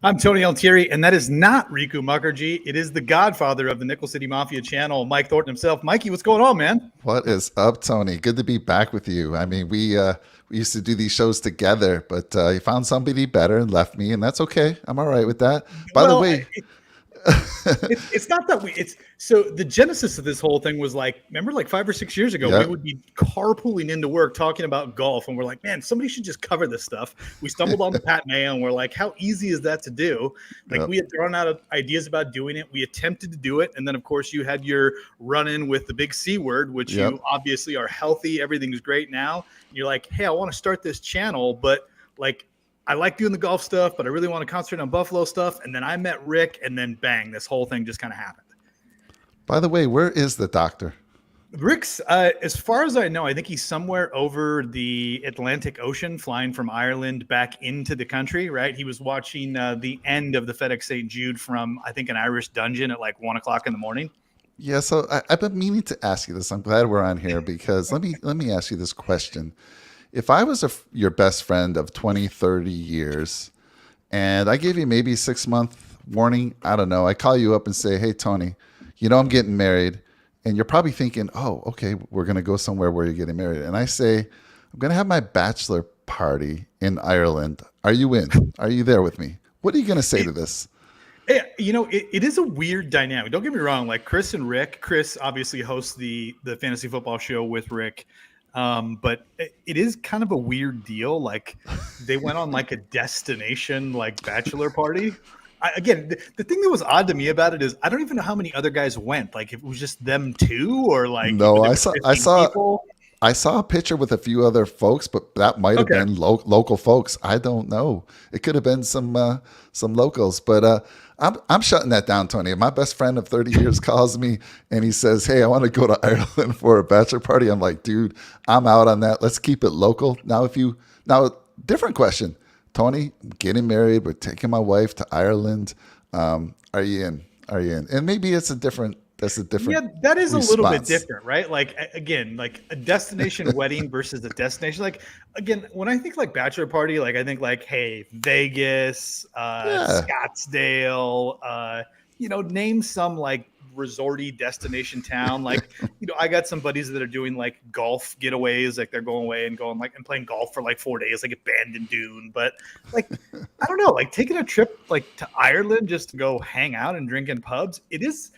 I'm Tony Altieri, and that is not Riku Mukherjee. It is the godfather of the Nickel City Mafia channel, Mike Thornton himself. Mikey, what's going on, man? What is up, Tony? Good to be back with you. I mean, we used to do these shows together, but you found somebody better and left me, and that's okay. I'm all right with that. By the Well, way, it's not that it's so the genesis of this whole thing was like, remember, like 5 or 6 years ago, we yeah, would be carpooling into work talking about golf, and we're like, man, somebody should just cover this stuff. We stumbled on the Pat Mayo, and we're like, how easy is that to do? Like, yeah, we had thrown out ideas about doing it. We attempted to do it, and then of course you had your run-in with the big C word, which yep. you obviously are healthy. Everything's great now. You're like, hey, I want to start this channel, but like, I like doing the golf stuff, but I really want to concentrate on Buffalo stuff. And then I met Rick, and then bang, this whole thing just kind of happened. By the way, where is the doctor? Rick's, as far as I know, I think he's somewhere over the Atlantic Ocean, flying from Ireland back into the country, right? He was watching the end of the FedEx St. Jude from, I think, an Irish dungeon at like 1 o'clock in the morning. Yeah, so I've been meaning to ask you this. I'm glad we're on here because let me ask you this question. If I was your best friend of 20, 30 years, and I gave you maybe 6 month warning, I don't know, I call you up and say, hey, Tony, I'm getting married. And you're probably thinking, oh, okay, we're going to go somewhere where you're getting married. And I say, I'm going to have my bachelor party in Ireland. Are you in? Are you there with me? What are you going to say to this? Yeah, it is a weird dynamic. Don't get me wrong. Like Chris and Rick, Chris obviously hosts the fantasy football show with Rick. But it is kind of a weird deal. Like they went on like a destination, like bachelor party. Again, the thing that was odd to me about it is I don't even know how many other guys went. Like if it was just them two or like, No, there I were saw 15 people. I saw a picture with a few other folks, but that might have Okay. been local folks. I don't know. It could have been some locals, but I'm shutting that down, Tony. If my best friend of 30 years calls me and he says, "Hey, I want to go to Ireland for a bachelor party," I'm like, "Dude, I'm out on that. Let's keep it local." Now, different question, Tony. I'm getting married. We're taking my wife to Ireland. Are you in? Are you in? And maybe it's a different. That's a different. Yeah, that is a little bit response. different, right? Like again, like a destination wedding versus a destination. Like again, when I think like bachelor party, like I think like, hey, Vegas, Yeah. Scottsdale, name some like resorty destination town. Like, I got some buddies that are doing like golf getaways, like they're going away and going like and playing golf for like 4 days, like at Bandon Dune. But like, I don't know, like taking a trip like to Ireland just to go hang out and drink in pubs, it is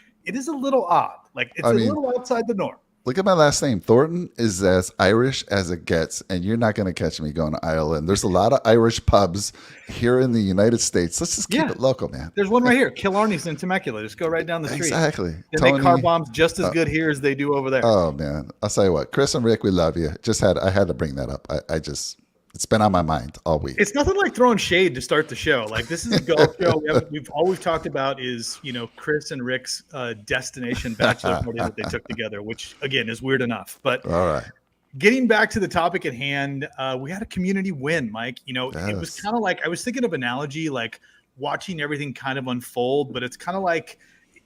a little odd. Like it's I a mean, little outside the norm. look at my last name. Thornton is as Irish as it gets, and you're not going to catch me going to Ireland. There's a lot of Irish pubs here in the United States. Let's just keep Yeah. it local, man. There's one right here, Killarney's in Temecula. Just go right down the street. Exactly. They make car Tony. bombs just as good here as they do over there. Oh man, I'll tell you what, Chris and Rick, we love you. I had to bring that up. It's been on my mind all week. It's nothing like throwing shade to start the show. Like this is a golf show. All we've talked about is Chris and Rick's destination bachelor party that they took together, which again is weird enough. But All right. getting back to the topic at hand, we had a community win, Mike. It was Yes. kind of like I was thinking of analogy, like watching everything kind of unfold, but it's kind of like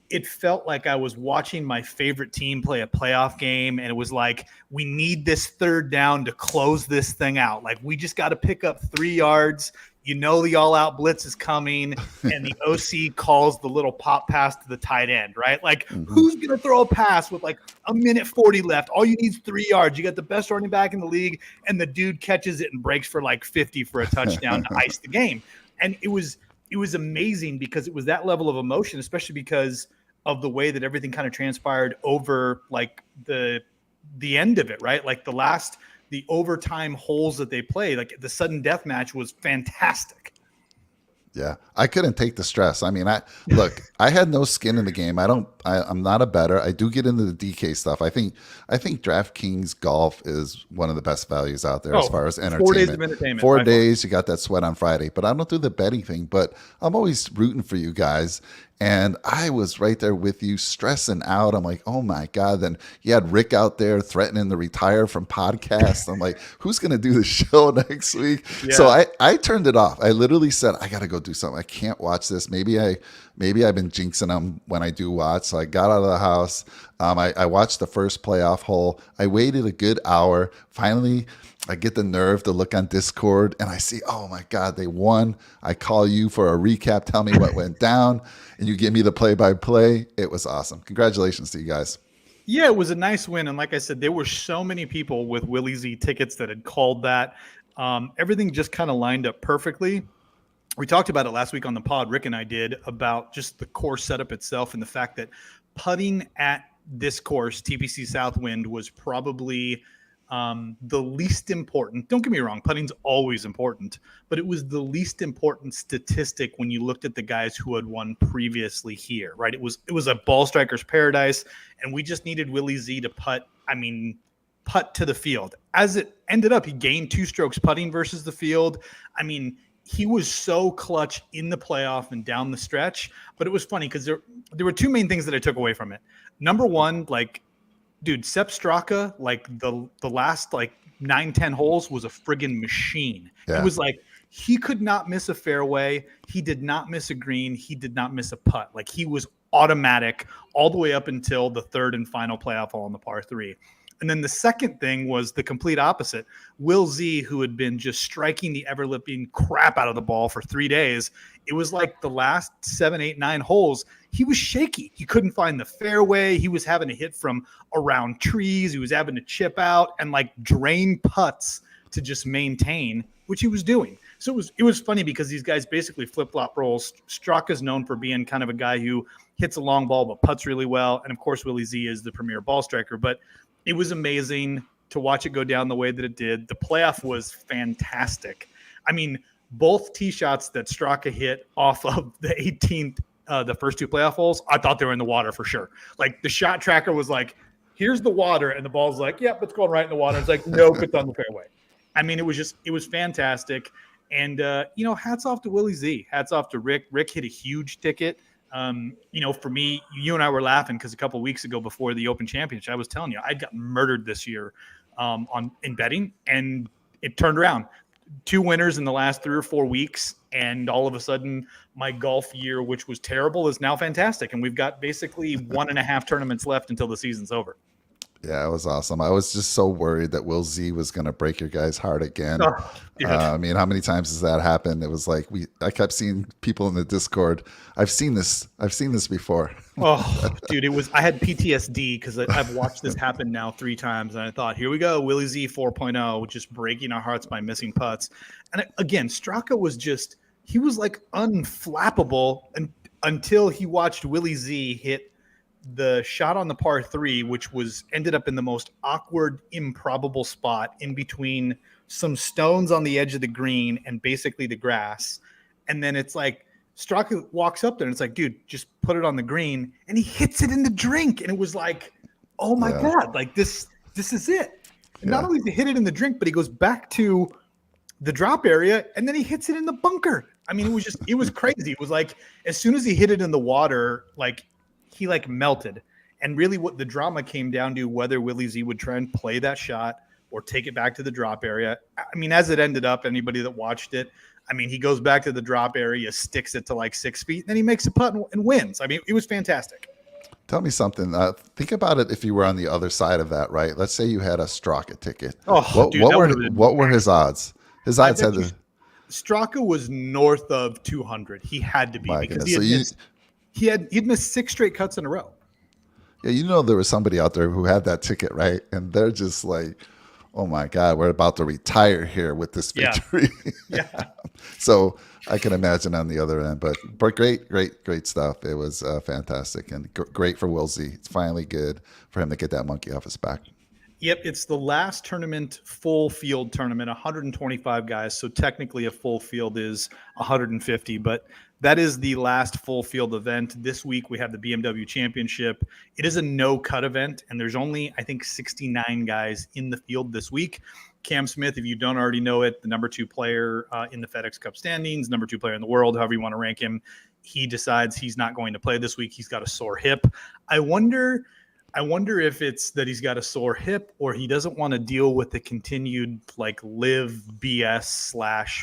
it felt like I was watching my favorite team play a playoff game, and it was like, we need this third down to close this thing out. Like, we just got to pick up 3 yards. The all-out blitz is coming, and the OC calls the little pop pass to the tight end, right? Like, who's going to throw a pass with like a minute 40 left? All you need is 3 yards. You got the best running back in the league, and the dude catches it and breaks for like 50 for a touchdown to ice the game. And it was amazing because it was that level of emotion, especially because of the way that everything kind of transpired over like the end of it, right? Like the overtime holes that they played, like the sudden death match was fantastic. Yeah, I couldn't take the stress. I mean, I had no skin in the game. I'm not a bettor. I do get into the DK stuff. I think DraftKings golf is one of the best values out there as far as entertainment. 4 days of entertainment. 4 days, you got that sweat on Friday. But I don't do the betting thing. But I'm always rooting for you guys. And I was right there with you, stressing out. I'm like, oh my God. Then you had Rick out there threatening to retire from podcasts. I'm like, who's going to do the show next week? Yeah. So I turned it off. I literally said, I got to go do something. I can't watch this. Maybe maybe I've been jinxing them when I do watch. So I got out of the house. I watched the first playoff hole. I waited a good hour. Finally, I get the nerve to look on Discord and I see, oh my God, they won. I call you for a recap. Tell me what went down. And you give me the play-by-play. It was awesome. Congratulations to you guys. Yeah, it was a nice win. And like I said, there were so many people with Willie Z tickets that had called that. Everything just kind of lined up perfectly. We talked about it last week on the pod, Rick and I did, about just the course setup itself and the fact that putting at this course, TPC Southwind, was probably the least important. Don't get me wrong, putting's always important, but it was the least important statistic when you looked at the guys who had won previously here, right? It was a ball striker's paradise, and we just needed Willie Z to putt to the field. As it ended up, he gained 2 strokes putting versus the field. I mean, he was so clutch in the playoff and down the stretch, but it was funny because there were 2 main things that I took away from it. Number one, like, dude, Sepp Straka, like the last like 9-10 holes was a friggin' machine. Yeah. It was like he could not miss a fairway. He did not miss a green. He did not miss a putt. Like, he was automatic all the way up until the 3rd and final playoff hole on the par 3. And then the second thing was the complete opposite. Will Z, who had been just striking the ever-living crap out of the ball for 3 days, it was like the last 7, 8, 9 holes, he was shaky. He couldn't find the fairway. He was having to hit from around trees. He was having to chip out and like drain putts to just maintain, which he was doing. So it was funny because these guys basically flip-flop roles. Straka's known for being kind of a guy who hits a long ball but putts really well. And, of course, Willie Z is the premier ball striker. But it was amazing to watch it go down the way that it did. The playoff was fantastic. I mean, both tee shots that Straka hit off of the 18th, the first 2 playoff holes, I thought they were in the water for sure. Like, the shot tracker was like, here's the water. And the ball's like, yep, it's going right in the water. It's like, nope, it's on the fairway. I mean, it was fantastic. And, hats off to Willie Z. Hats off to Rick. Rick hit a huge ticket. For me, you and I were laughing because a couple of weeks ago before the Open Championship, I was telling you I got murdered this year in betting, and it turned around. 2 winners in the last 3 or 4 weeks, and all of a sudden my golf year, which was terrible, is now fantastic, and we've got basically 1.5 tournaments left until the season's over. Yeah, it was awesome. I was just so worried that Will Z was going to break your guys' heart again. I mean, how many times has that happened? It was like I kept seeing people in the Discord. I've seen this before. Oh, dude, I had PTSD because I've watched this happen now 3 times, and I thought, here we go, Willie Z 4.0, just breaking our hearts by missing putts. And again, Straka he was like unflappable until he watched Willie Z hit the shot on the par 3, which ended up in the most awkward, improbable spot in between some stones on the edge of the green and basically the grass. And then it's like Straka walks up there and it's like, dude, just put it on the green. And he hits it in the drink. And it was like, oh my God, like this is it. And not only did he hit it in the drink, but he goes back to the drop area and then he hits it in the bunker. I mean, it was crazy. It was like, as soon as he hit it in the water, like, he like melted. And really what the drama came down to, whether Willie Z would try and play that shot or take it back to the drop area. I mean, as it ended up, anybody that watched it, I mean, he goes back to the drop area, sticks it to like 6 feet, and then he makes a putt and wins. I mean, it was fantastic. Tell me something. Think about it if you were on the other side of that, right? Let's say you had a Straka ticket. What were his odds? His odds had Straka was north of 200. He had to be because he'd missed 6 straight cuts in a row. Yeah, there was somebody out there who had that ticket, right? And they're just like, oh my God, we're about to retire here with this victory. Yeah. So I can imagine on the other end, but great stuff. It was fantastic and great for Will Z. It's finally good for him to get that monkey off his back. Yep, it's the last tournament, full field tournament, 125 guys. So technically a full field is 150, but that is the last full field event. This week we have the BMW Championship. It is a no-cut event, and there's only, I think, 69 guys in the field this week. Cam Smith, if you don't already know it, the number 2 player in the FedEx Cup standings, number 2 player in the world, however you want to rank him, he decides he's not going to play this week. He's got a sore hip. I wonder if it's that he's got a sore hip or he doesn't want to deal with the continued like live BS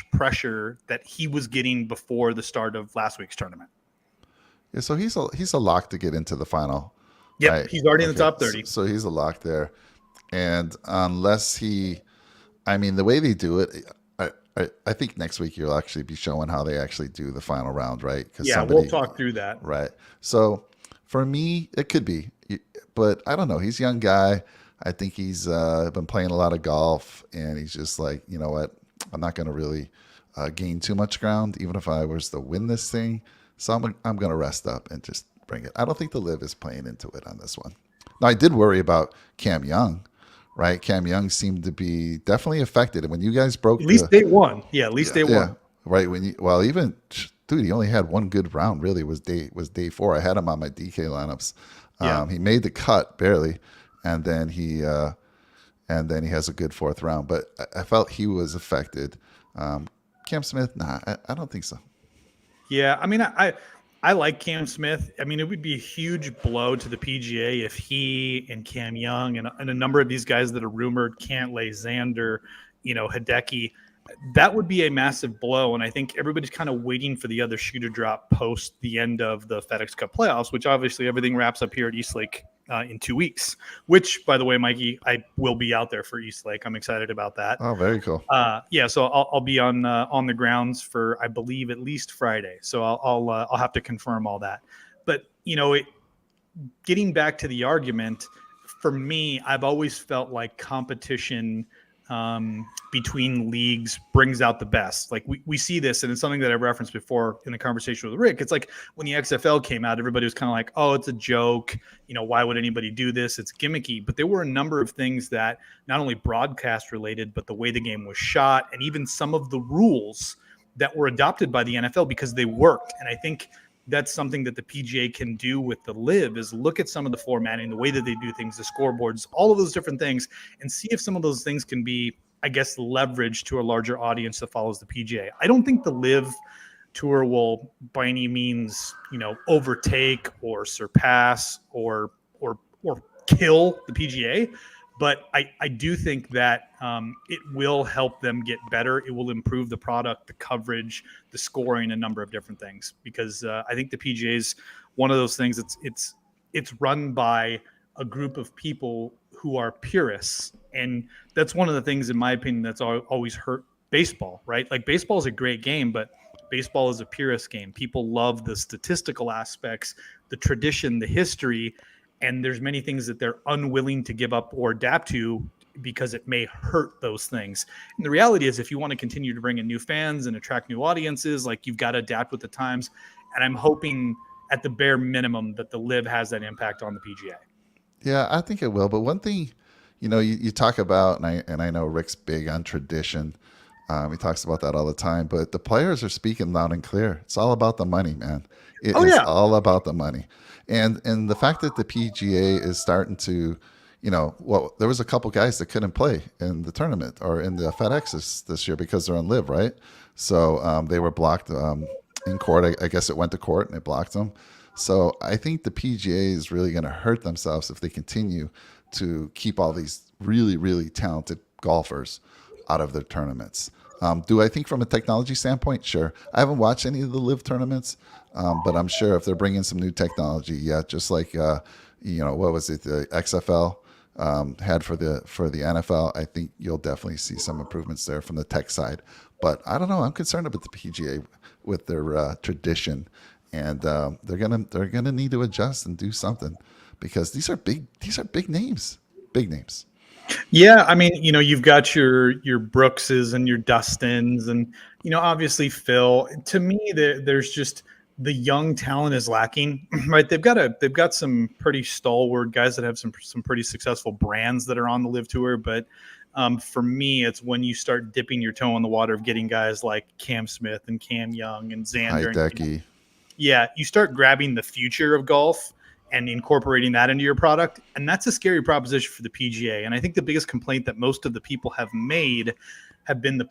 / pressure that he was getting before the start of last week's tournament. Yeah, so he's a lock to get into the final, Yep, right? he's already in the Okay, top so, 30. so he's a lock there, and unless he, I mean, the way they do it, I think next week you'll actually be showing how they actually do the final round, right? Because Yeah, we'll somebody, talk through that. right? So for me, it could be, but I don't know. He's a young guy. I think he's been playing a lot of golf, and he's just like, you know what? I'm not going to really gain too much ground, even if I was to win this thing. So I'm going to rest up and just bring it. I don't think the live is playing into it on this one. Now, I did worry about Cam Young, right? Cam Young seemed to be definitely affected. And when you guys At broke least the, day one. Yeah, at least yeah, day yeah, one. right. When you, well, even, dude, he only had one good round, really, was day four. I had him on my DK lineups. Yeah. He made the cut barely, and then he has a good fourth round. But I felt he was affected. Cam Smith, nah, I don't think so. Yeah, I mean, I like Cam Smith. I mean, it would be a huge blow to the PGA if he and Cam Young and a number of these guys that are rumored, Cantlay, Xander, Hideki, that would be a massive blow. And I think everybody's kind of waiting for the other shoe to drop post the end of the FedEx Cup playoffs, which obviously everything wraps up here at Eastlake in 2 weeks, which, by the way, Mikey, I will be out there for Eastlake. I'm excited about that. Oh, very cool. Yeah, so I'll be on the grounds for, I believe, at least Friday. So I'll have to confirm all that. But getting back to the argument, for me, I've always felt like competition between leagues brings out the best. Like we see this, and it's something that I referenced before in the conversation with Rick. It's like when the XFL came out, everybody was kind of like, oh, it's a joke. Why would anybody do this? It's gimmicky. But there were a number of things that not only broadcast related, but the way the game was shot and even some of the rules that were adopted by the NFL because they worked. And I think that's something that the PGA can do with the live is look at some of the formatting, the way that they do things, the scoreboards, all of those different things, and see if some of those things can be, I guess, leveraged to a larger audience that follows the PGA. I don't think the live tour will by any means, overtake or surpass or kill the PGA. But I do think that it will help them get better. It will improve the product, the coverage, the scoring, a number of different things. Because I think the PGA is one of those things. It's run by a group of people who are purists, and that's one of the things, in my opinion, that's always hurt baseball. Right? Like baseball is a great game, but baseball is a purist game. People love the statistical aspects, the tradition, the history. And there's many things that they're unwilling to give up or adapt to because it may hurt those things. And the reality is, if you want to continue to bring in new fans and attract new audiences, like you've got to adapt with the times. And I'm hoping at the bare minimum that the live has that impact on the PGA. Yeah, I think it will. But one thing, you talk about, and I know Rick's big on tradition. He talks about that all the time. But the players are speaking loud and clear. It's all about the money, man. It is all about the money. And the fact that the PGA is starting to, there was a couple guys that couldn't play in the tournament or in the FedEx this year because they're on live, right? So they were blocked in court. I guess it went to court and it blocked them. So I think the PGA is really going to hurt themselves if they continue to keep all these really, really talented golfers out of their tournaments. Do I think from a technology standpoint? Sure. I haven't watched any of the live tournaments, but I'm sure if they're bringing some new technology, just like, what was it, the XFL had for the NFL, I think you'll definitely see some improvements there from the tech side. But I don't know. I'm concerned about the PGA with their tradition, and they're gonna need to adjust and do something because these are big names, big names. Yeah, I mean, you've got your Brookses and your Dustins, and obviously Phil. To me, there's just the young talent is lacking, right? They've got some pretty stalwart guys that have some pretty successful brands that are on the live tour, but for me, it's when you start dipping your toe in the water of getting guys like Cam Smith and Cam Young and Xander. Hideki. Yeah, you start grabbing the future of golf and incorporating that into your product. And that's a scary proposition for the PGA. And I think the biggest complaint that most of the people have made have been the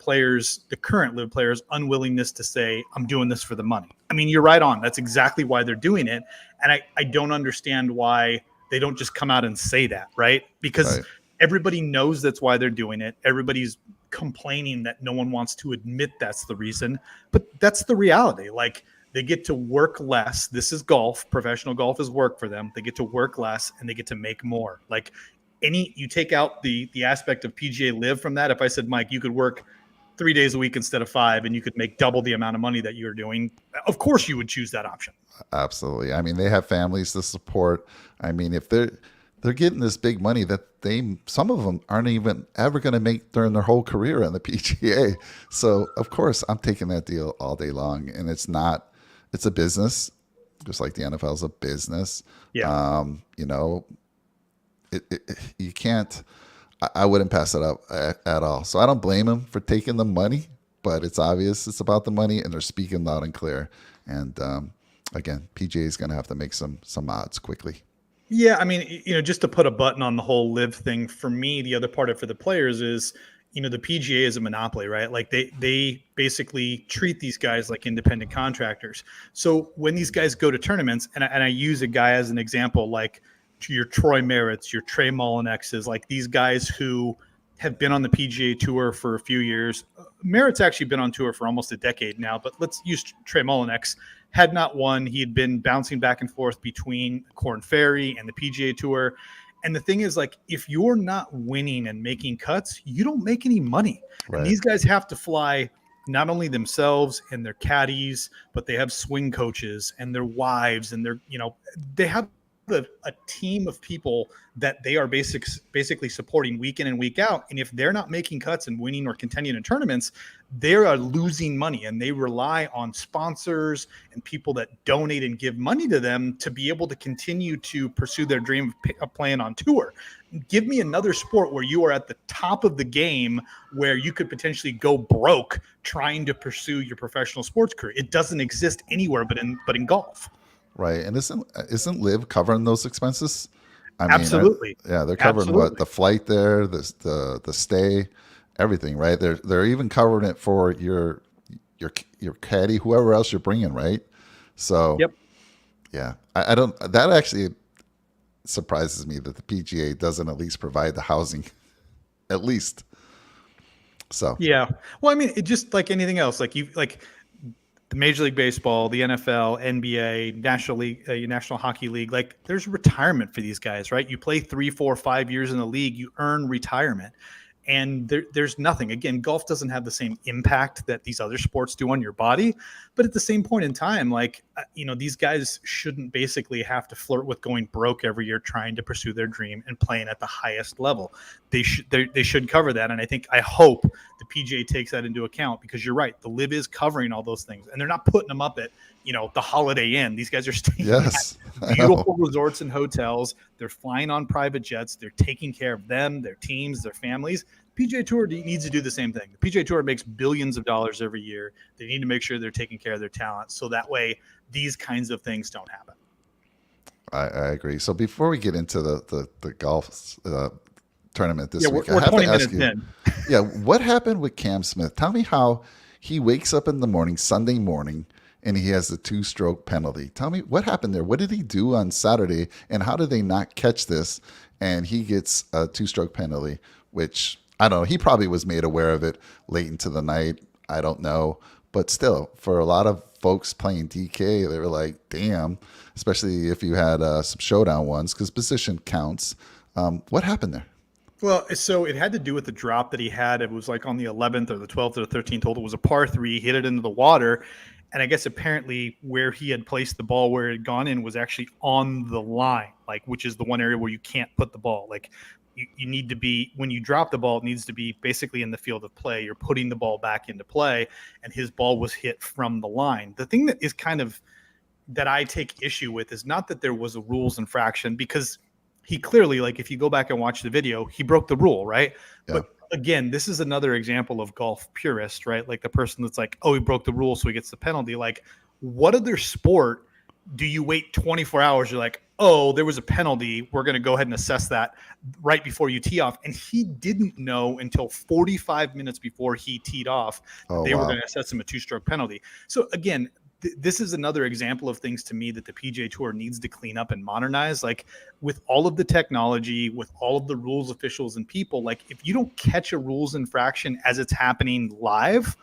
current live players' unwillingness to say, I'm doing this for the money. I mean, you're right on. That's exactly why they're doing it. And I don't understand why they don't just come out and say that, right? Because everybody knows that's why they're doing it. Everybody's complaining that no one wants to admit that's the reason. But that's the reality. Like, They get to work less. This is golf. Professional golf is work for them. They get to work less and they get to make more. Like you take out the aspect of PGA Live from that. If I said, Mike, you could work 3 days a week instead of 5 and you could make double the amount of money that you're doing, of course you would choose that option. Absolutely. I mean, they have families to support. I mean, if they're getting this big money that some of them aren't even ever going to make during their whole career on the PGA. So of course I'm taking that deal all day long. And it's a business, just like the NFL is a business. Yeah. You know, you can't, I wouldn't pass it up at all. So I don't blame them for taking the money, but it's obvious it's about the money and they're speaking loud and clear. And, again, PGA is going to have to make some odds quickly. Yeah, I mean, just to put a button on the whole live thing, for me, the other part of it for the players is, the PGA is a monopoly, right? Like they basically treat these guys like independent contractors. So when these guys go to tournaments, and I use a guy as an example, like your Troy Merritts, your Trey Mullinexes, like these guys who have been on the PGA Tour for a few years. Merritt's actually been on tour for almost a decade now, but let's use Trey Mullinex. Had not won. He had been bouncing back and forth between Korn Ferry and the PGA Tour. And the thing is, like, if you're not winning and making cuts, you don't make any money. Right. And these guys have to fly not only themselves and their caddies, but they have swing coaches and their wives and they have a team of people that they are basically supporting week in and week out. And if they're not making cuts and winning or contending in tournaments, they are losing money, and they rely on sponsors and people that donate and give money to them to be able to continue to pursue their dream of playing on tour. Give me another sport where you are at the top of the game, where you could potentially go broke trying to pursue your professional sports career. It doesn't exist anywhere but in golf. Right. And isn't Liv covering those expenses? I mean, absolutely. They're covering what, the flight there, the stay, everything, right? They're even covering it for your caddy, whoever else you're bringing, right? So, yep. Yeah, I don't. That actually surprises me that the PGA doesn't at least provide the housing, at least. So yeah. Well, I mean, it just like anything else, like the Major League Baseball, the NFL, NBA, National League, National Hockey League, like there's retirement for these guys, right? You play 3, 4, 5 years in the league, you earn retirement. And there's nothing. Again, golf doesn't have the same impact that these other sports do on your body. But at the same point in time, like, these guys shouldn't basically have to flirt with going broke every year trying to pursue their dream and playing at the highest level. They should cover that. And I hope the PGA takes that into account, because you're right. The Live is covering all those things, and they're not putting them up at, the Holiday Inn. These guys are staying at beautiful resorts and hotels. They're flying on private jets. They're taking care of them, their teams, their families. PGA Tour needs to do the same thing. The PGA Tour makes billions of dollars every year. They need to make sure they're taking care of their talent, so that way these kinds of things don't happen. I agree. So before we get into the golf tournament this week, we're I have 20 to ask minutes you, in. What happened with Cam Smith? Tell me how he wakes up in the morning, Sunday morning, and he has the 2-stroke penalty. Tell me what happened there. What did he do on Saturday, and how did they not catch this? And he gets a 2-stroke penalty, which, I don't know. He probably was made aware of it late into the night. I don't know. But still, for a lot of folks playing DK, they were like, damn, especially if you had some showdown ones, because position counts. What happened there? Well, so it had to do with the drop that he had. It was like on the 11th or the 12th or the 13th hole. It was a par 3, hit it into the water. And I guess apparently where he had placed the ball, where it had gone in, was actually on the line, like, which is the one area where you can't put the ball. Like, you need to be, when you drop the ball, it needs to be basically in the field of play. You're putting the ball back into play, and his ball was hit from the line. The thing that is kind of that I take issue with is not that there was a rules infraction, because he clearly, like, if you go back and watch the video, he broke the rule, right? Yeah. But again, this is another example of golf purist, right? Like the person that's like, oh, he broke the rule, so he gets the penalty. Like, what other sport do you wait 24 hours? You're like, oh, there was a penalty. We're going to go ahead and assess that right before you tee off. And he didn't know until 45 minutes before he teed off that they were going to assess him a 2-stroke penalty. So again, this is another example of things to me that the PGA Tour needs to clean up and modernize. Like, with all of the technology, with all of the rules officials and people, like, if you don't catch a rules infraction as it's happening live,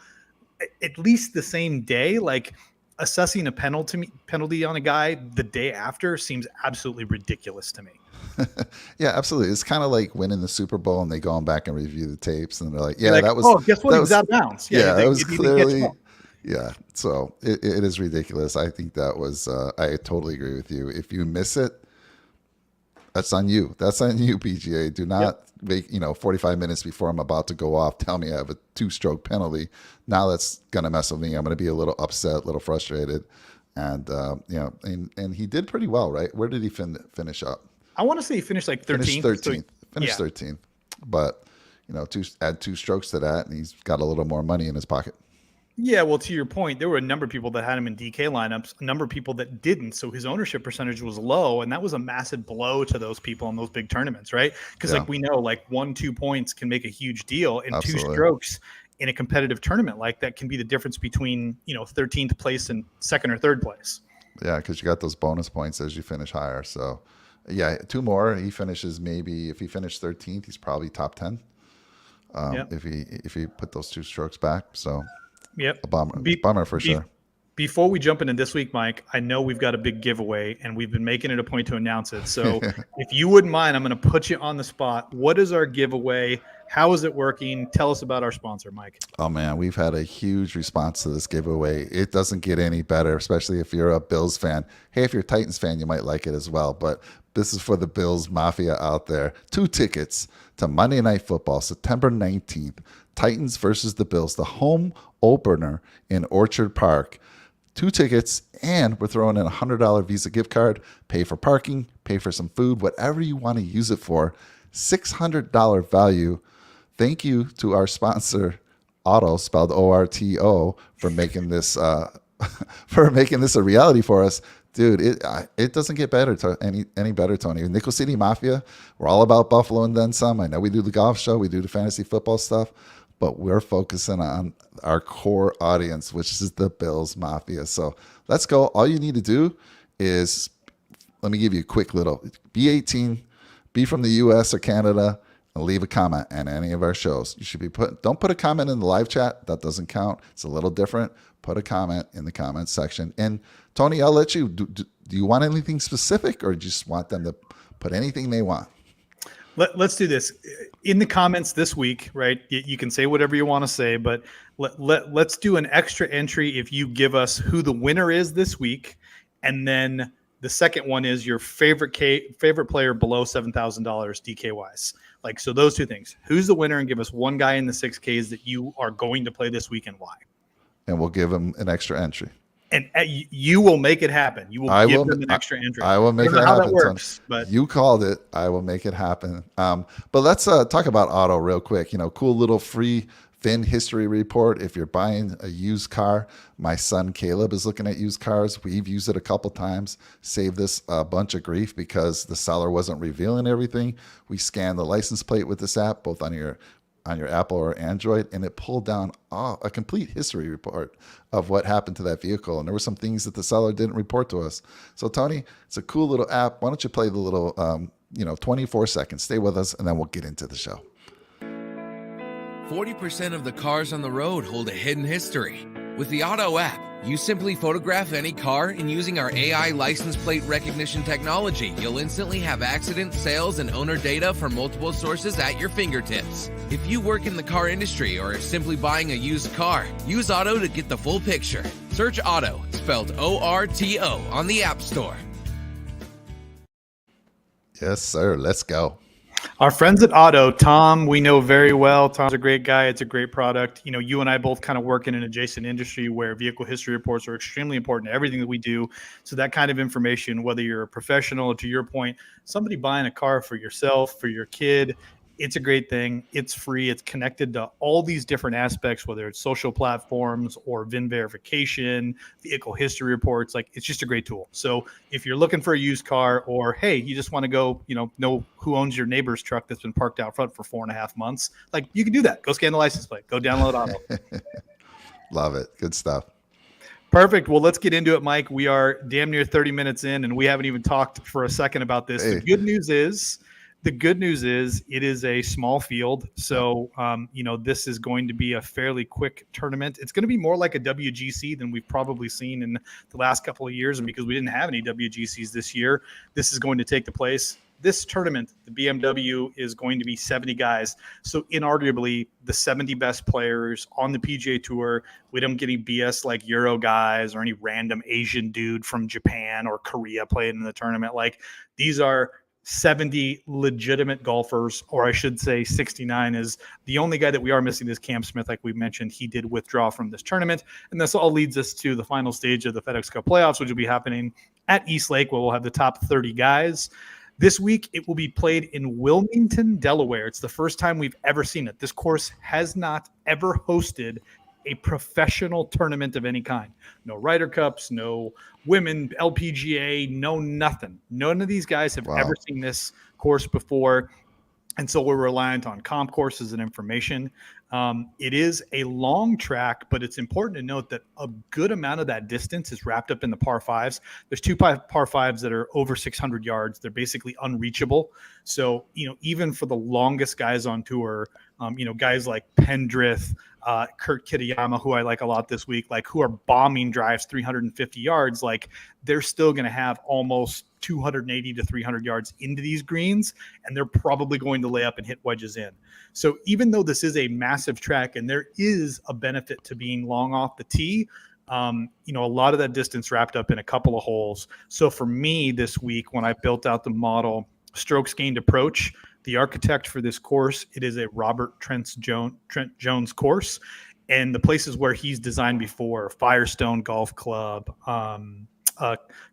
at least the same day, like, assessing a penalty on a guy the day after seems absolutely ridiculous to me. Yeah, absolutely. It's kind of like winning the Super Bowl and they go back and review the tapes and they're like, yeah, Like, that was, oh, guess what? He was out of bounds. yeah, that he was didn't catch clearly, up. yeah. So it is ridiculous. I think that was, I totally agree with you. If you miss it, that's on you. That's on you, PGA. Do not make, 45 minutes before I'm about to go off, tell me I have a 2-stroke penalty. Now that's going to mess with me. I'm going to be a little upset, a little frustrated. And, and he did pretty well, right? Where did he finish up? I want to say he finished like 13th. Finished 13th. But, add 2 strokes to that, and he's got a little more money in his pocket. Yeah, well, to your point, there were a number of people that had him in DK lineups, a number of people that didn't. So his ownership percentage was low, and that was a massive blow to those people in those big tournaments, right? Because like we know, like 1-2 points can make a huge deal, and Absolutely. 2 strokes in a competitive tournament like that can be the difference between 13th place and 2nd or 3rd place. Yeah, because you got those bonus points as you finish higher. So, yeah, 2 more. He finishes maybe if he finished 13th, he's probably top 10. If he put those 2 strokes back. So. Yep. A bummer for sure. Before we jump into this week, Mike, I know we've got a big giveaway and we've been making it a point to announce it. So if you wouldn't mind, I'm going to put you on the spot. What is our giveaway? How is it working? Tell us about our sponsor, Mike. Oh, man, we've had a huge response to this giveaway. It doesn't get any better, especially if you're a Bills fan. Hey, if you're a Titans fan, you might like it as well. But this is for the Bills Mafia out there. 2 tickets to Monday Night Football, September 19th. Titans versus the Bills, the home opener in Orchard Park. 2 tickets, and we're throwing in a $100 Visa gift card. Pay for parking, pay for some food, whatever you want to use it for. $600 value. Thank you to our sponsor, Auto, spelled O-R-T-O, for making this a reality for us. Dude, it doesn't get better any better, Tony. Nickel City Mafia, we're all about Buffalo and then some. I know we do the golf show, we do the fantasy football stuff, but we're focusing on our core audience, which is the Bills Mafia. So let's go. All you need to do is, let me give you a quick little, be 18, be from the U.S. or Canada, and leave a comment on any of our shows. You should be don't put a comment in the live chat. That doesn't count. It's a little different. Put a comment in the comments section. And Tony, I'll let you, do you want anything specific or just want them to put anything they want? Let's do this in the comments this week, right? You can say whatever you want to say, but let's do an extra entry if you give us who the winner is this week. And then the second one is your favorite player below $7,000 DK wise. Like, so those 2 things, who's the winner, and give us one guy in the 6Ks that you are going to play this week and why. And we'll give him an extra entry. And you will make it happen. You will give them an extra entry. I will make it happen. How that works, but you called it. I will make it happen. But let's talk about Auto real quick. Cool little free VIN history report. If you're buying a used car, my son Caleb is looking at used cars. We've used it a couple times. Saved us a bunch of grief because the seller wasn't revealing everything. We scanned the license plate with this app, both on your Apple or Android, and it pulled down a complete history report of what happened to that vehicle. And there were some things that the seller didn't report to us. So Tony, it's a cool little app. Why don't you play the little 24 seconds? Stay with us, and then we'll get into the show. 40% of the cars on the road hold a hidden history. With the Auto app, you simply photograph any car, and using our AI license plate recognition technology, you'll instantly have accident, sales, and owner data from multiple sources at your fingertips. If you work in the car industry or are simply buying a used car, use Auto to get the full picture. Search Auto, spelled O-R-T-O, on the App Store. Yes, sir. Let's go. Our friends at Auto, Tom, we know very well. Tom's a great guy. It's a great product. You and I both kind of work in an adjacent industry where vehicle history reports are extremely important to everything that we do. So that kind of information, whether you're a professional or, to your point, somebody buying a car for yourself, for your kid, it's a great thing. It's free. It's connected to all these different aspects, whether it's social platforms or VIN verification, vehicle history reports. Like, it's just a great tool. So if you're looking for a used car, or, hey, you just want to go, know who owns your neighbor's truck that's been parked out front for 4.5 months, like, you can do that. Go scan the license plate. Go download Auto. Love it. Good stuff. Perfect. Well, let's get into it, Mike. We are damn near 30 minutes in, and we haven't even talked for a second about this. Hey. The good news is The good news is it is a small field. So, this is going to be a fairly quick tournament. It's going to be more like a WGC than we've probably seen in the last couple of years. And because we didn't have any WGCs this year, this is going to take the place. This tournament, the BMW, is going to be 70 guys. So inarguably the 70 best players on the PGA Tour. We don't get any BS like Euro guys or any random Asian dude from Japan or Korea playing in the tournament. Like, these are 70 legitimate golfers, or I should say 69 is the only guy that we are missing is Cam Smith. Like we mentioned, he did withdraw from this tournament. And this all leads us to the final stage of the FedEx Cup playoffs, which will be happening at East Lake, where we'll have the top 30 guys. This week, it will be played in Wilmington, Delaware. It's the first time we've ever seen it. This course has not ever hosted a professional tournament of any kind. No Ryder Cups, no women, LPGA, no nothing. None of these guys have ever seen this course before. And so we're reliant on comp courses and information. It is a long track, but it's important to note that a good amount of that distance is wrapped up in the par fives. There's two par fives that are over 600 yards. They're basically unreachable. So, even for the longest guys on tour, guys like Pendrith, Kurt Kitayama, who I like a lot this week, like who are bombing drives 350 yards, like they're still going to have almost 280 to 300 yards into these greens, and they're probably going to lay up and hit wedges in. So even though this is a massive track and there is a benefit to being long off the tee, a lot of that distance wrapped up in a couple of holes. So for me this week, when I built out the model strokes gained approach, the architect for this course, it is a Robert Trent Jones course. And the places where he's designed before, Firestone Golf Club,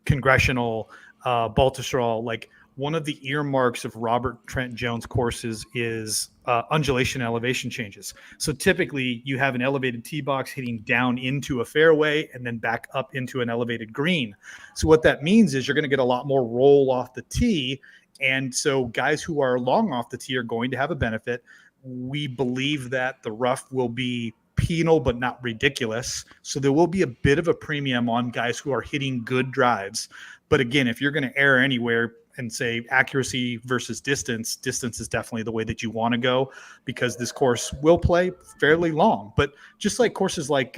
Congressional, Baltusrol, like one of the earmarks of Robert Trent Jones courses is undulation elevation changes. So typically you have an elevated tee box hitting down into a fairway and then back up into an elevated green. So what that means is you're going to get a lot more roll off the tee. And so guys who are long off the tee are going to have a benefit. We believe that the rough will be penal, but not ridiculous. So there will be a bit of a premium on guys who are hitting good drives. But again, if you're going to err anywhere and say accuracy versus distance is definitely the way that you want to go, because this course will play fairly long. But just like courses like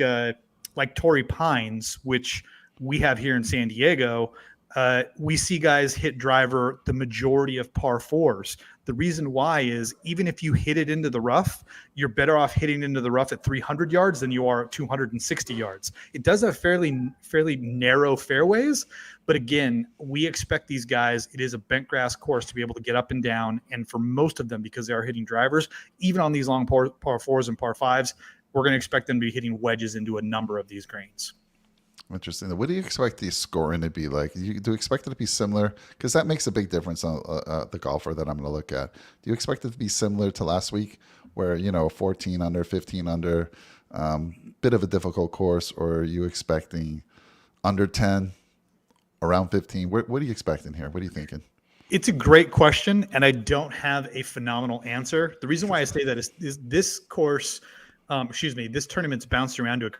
Torrey Pines, which we have here in San Diego, we see guys hit driver the majority of par fours. The reason why is even if you hit it into the rough, you're better off hitting into the rough at 300 yards than you are at 260 yards. It does have fairly narrow fairways, but again, we expect these guys, it is a bent grass course, to be able to get up and down. And for most of them, because they are hitting drivers, even on these long par fours and par fives, we're going to expect them to be hitting wedges into a number of these greens. Interesting. What do you expect the scoring to be like? Do you expect it to be similar? Because that makes a big difference on the golfer that I'm going to look at. Do you expect it to be similar to last week where, 14 under, 15 under, bit of a difficult course, or are you expecting under 10, around 15? What are you expecting here? What are you thinking? It's a great question, and I don't have a phenomenal answer. The reason why I say that is this course, this tournament's bounced around to a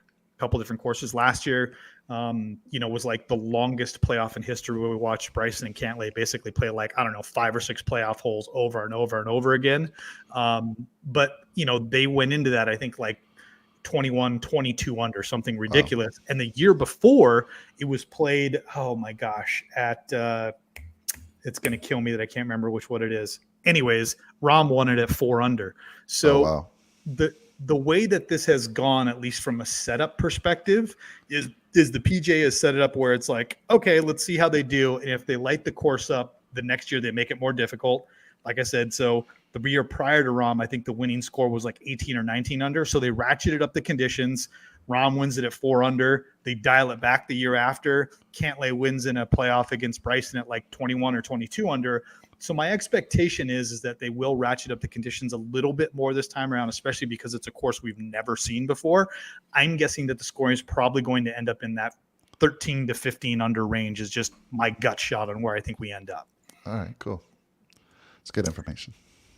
couple different courses. Last year, was like the longest playoff in history, where we watched Bryson and Cantlay basically play 5 or 6 playoff holes over and over and over again. But they went into that, I think, 21, 22 under, something ridiculous. Wow. And the year before, it was played, oh my gosh, at it's going to kill me that I can't remember what it is. Anyways, Rahm won it at 4 under. So the way that this has gone, at least from a setup perspective, is the PGA has set it up where it's like, okay, let's see how they do. And if they light the course up, the next year they make it more difficult. Like I said, so the year prior to Rahm, I think the winning score was 18 or 19 under. So they ratcheted up the conditions. Rahm wins it at 4 under. They dial it back the year after. Cantlay wins in a playoff against Bryson at 21 or 22 under. So my expectation is that they will ratchet up the conditions a little bit more this time around, especially because it's a course we've never seen before. I'm guessing that the scoring is probably going to end up in that 13 to 15 under range, is just my gut shot on where I think we end up. All right, cool. It's good information.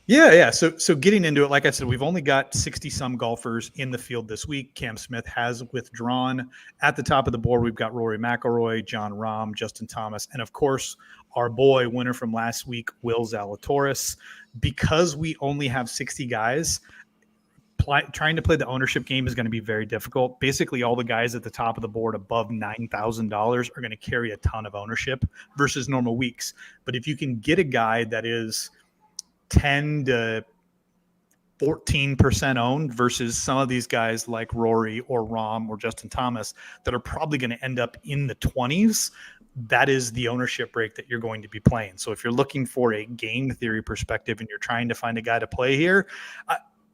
Yeah. So getting into it, like I said, we've only got 60 some golfers in the field this week. Cam Smith has withdrawn. At the top of the board, we've got Rory McIlroy, John Rahm, Justin Thomas, and of course, our boy winner from last week, Will Zalatoris. Because we only have 60 guys, trying to play the ownership game is going to be very difficult. Basically, all the guys at the top of the board above $9,000 are going to carry a ton of ownership versus normal weeks. But if you can get a guy that is 10 to 14% owned versus some of these guys like Rory or Rahm or Justin Thomas that are probably going to end up in the 20s, that is the ownership break that you're going to be playing. So if you're looking for a game theory perspective and you're trying to find a guy to play here,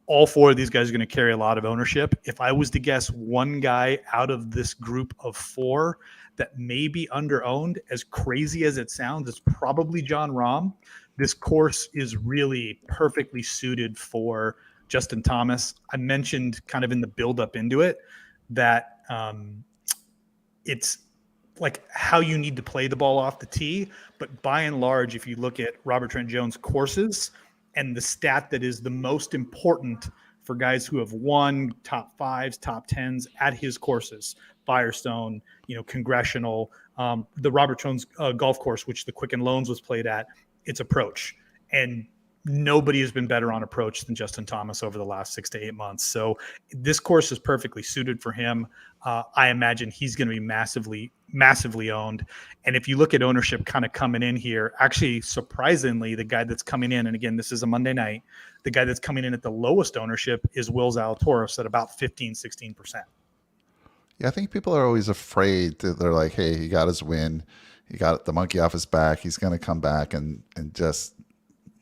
all four of these guys are going to carry a lot of ownership. If I was to guess one guy out of this group of four that may be under-owned, as crazy as it sounds, it's probably John Rahm. This course is really perfectly suited for Justin Thomas. I mentioned kind of in the build-up into it that it's like how you need to play the ball off the tee. But by and large, if you look at Robert Trent Jones courses and the stat that is the most important for guys who have won top fives, top tens at his courses, Firestone, Congressional, the Robert Jones golf course, which the Quicken Loans was played at, it's approach. And nobody has been better on approach than Justin Thomas over the last 6 to 8 months. So this course is perfectly suited for him. I imagine he's going to be massively owned. And if you look at ownership kind of coming in here, actually, surprisingly, the guy that's coming in, and again, this is a Monday night, the guy that's coming in at the lowest ownership is Will Zalatoris at about 16%. Yeah, I think people are always afraid. They're like, hey, he got his win. He got the monkey off his back. He's going to come back and just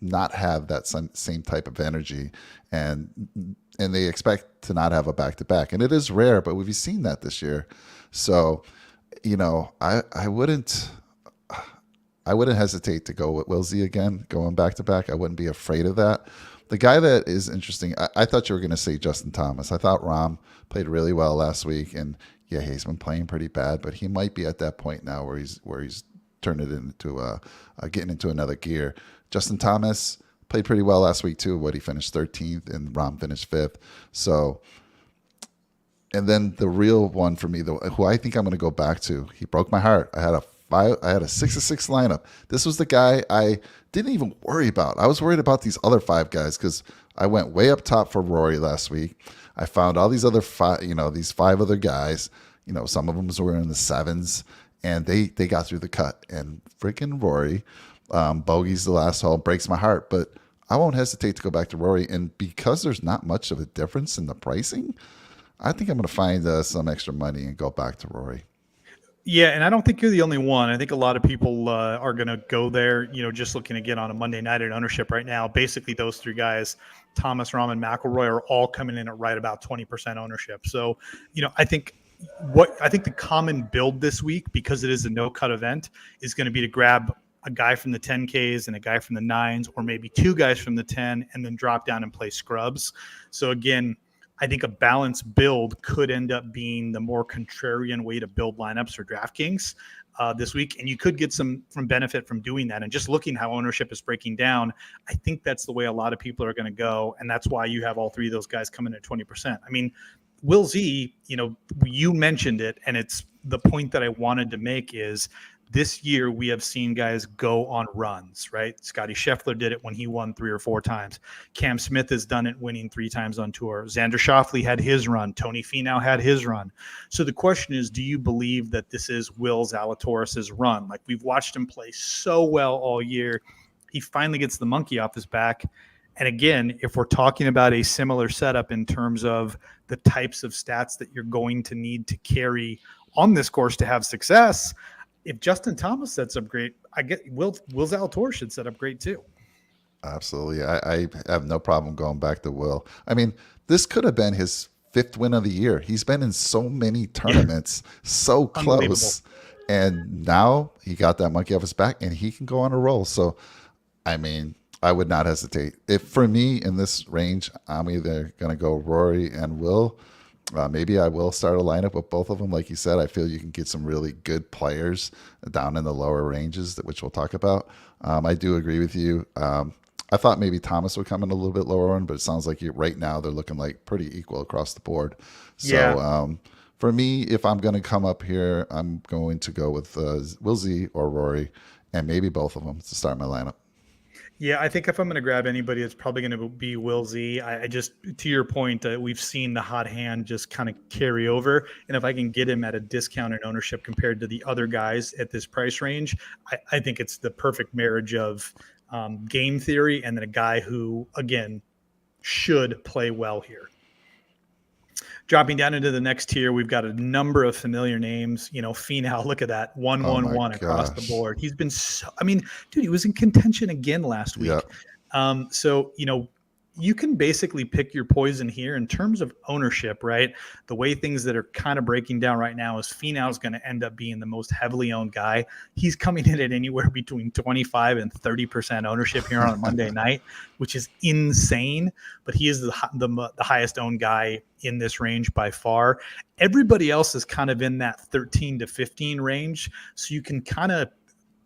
not have that same type of energy. And they expect to not have a back-to-back. And it is rare, but we've seen that this year. So, I wouldn't hesitate to go with Wilsey again, going back-to-back. I wouldn't be afraid of that. The guy that is interesting, I thought you were going to say Justin Thomas. I thought Rahm played really well last week, and yeah, he's been playing pretty bad, but he might be at that point now where he's turned it into getting into another gear. Justin Thomas played pretty well last week too. He finished 13th, and Rahm finished 5th. So, and then the real one for me, who I think I'm going to go back to, he broke my heart. I had a 6-6 lineup. This was the guy I didn't even worry about. I was worried about these other 5 guys because I went way up top for Rory last week. I found all these other 5, these 5 other guys. Some of them were in the 7s, and they got through the cut. And freaking Rory, bogeys the last hole, breaks my heart. But I won't hesitate to go back to Rory. And because there's not much of a difference in the pricing, I think I'm going to find some extra money and go back to Rory. Yeah, and I don't think you're the only one. I think a lot of people are going to go there, just looking again on a Monday night at ownership right now. Basically, those 3 guys, Thomas, Rahm, and McIlroy, are all coming in at right about 20% ownership. So, I think the common build this week, because it is a no-cut event, is going to be to grab a guy from the 10Ks and a guy from the 9s, or maybe 2 guys from the 10, and then drop down and play scrubs. So again, I think a balanced build could end up being the more contrarian way to build lineups for DraftKings this week. And you could get some benefit from doing that. And just looking how ownership is breaking down, I think that's the way a lot of people are going to go. And that's why you have all 3 of those guys coming at 20%. I mean, Will Z, you mentioned it, and it's the point that I wanted to make is this year we have seen guys go on runs, right? Scotty Scheffler did it when he won 3 or 4 times. Cam Smith has done it, winning 3 times on tour. Xander Schauffele had his run. Tony Finau had his run. So the question is, do you believe that this is Will Zalatoris' run? Like, we've watched him play so well all year. He finally gets the monkey off his back. And again, if we're talking about a similar setup in terms of the types of stats that you're going to need to carry on this course to have success, if Justin Thomas sets up great, I get Will Zalatoris should set up great too. Absolutely. I have no problem going back to Will. I mean, this could have been his 5th win of the year. He's been in so many tournaments, so close. And now he got that monkey off his back and he can go on a roll. So, I mean, I would not hesitate. If for me in this range, I'm either going to go Rory and Will. Maybe I will start a lineup with both of them. Like you said, I feel you can get some really good players down in the lower ranges, which we'll talk about. I do agree with you. I thought maybe Thomas would come in a little bit lower on, but it sounds like right now they're looking like pretty equal across the board. So Yeah. for me, if I'm going to come up here, I'm going to go with Will Z or Rory, and maybe both of them to start my lineup. Yeah, I think if I'm going to grab anybody, it's probably going to be Will Z. I just, to your point, we've seen the hot hand just kind of carry over. And if I can get him at a discount in ownership compared to the other guys at this price range, I think it's the perfect marriage of game theory and then a guy who, again, should play well here. Dropping down into the next tier, we've got a number of familiar names. Finau, look at that, 1-1-1 across the board. He's been so, dude, he was in contention again last week. Yeah. So, you can basically pick your poison here in terms of ownership, right? The way things that are kind of breaking down right now is Finau is going to end up being the most heavily owned guy. He's coming in at anywhere between 25 and 30% ownership here on a Monday night, which is insane. But he is the highest owned guy in this range by far. Everybody else is kind of in that 13 to 15 range. So you can kind of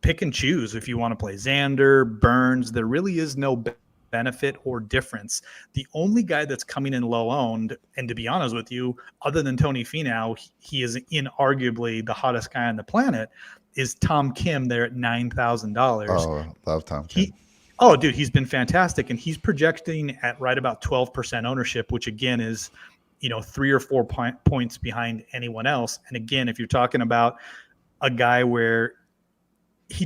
pick and choose if you want to play Xander, Burns. There really is no benefit or difference. The only guy that's coming in low owned, and to be honest with you, other than Tony Finau, he is inarguably the hottest guy on the planet, is Tom Kim there at $9,000. Oh, love Tom Kim. Dude, he's been fantastic, and he's projecting at right about 12% ownership, which again is 3 or 4 points behind anyone else. And again, if you're talking about a guy where he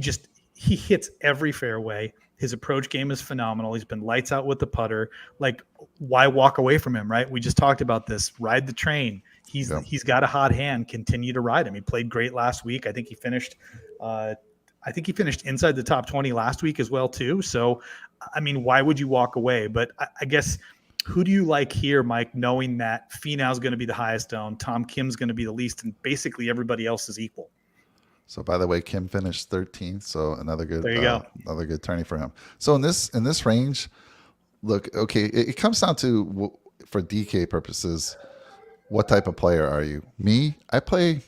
hits every fairway, his approach game is phenomenal. He's been lights out with the putter. Like, why walk away from him, right? We just talked about this. Ride the train. He's got a hot hand. Continue to ride him. He played great last week. I think he finished inside the top 20 last week as well too. So, why would you walk away? But I guess, who do you like here, Mike, knowing that Finau's going to be the highest owned, Tom Kim's going to be the least, and basically everybody else is equal? So, by the way, Kim finished 13th, so another good another good tourney for him. So in this range, look, okay, it comes down to, for DK purposes, what type of player are you? Me, I play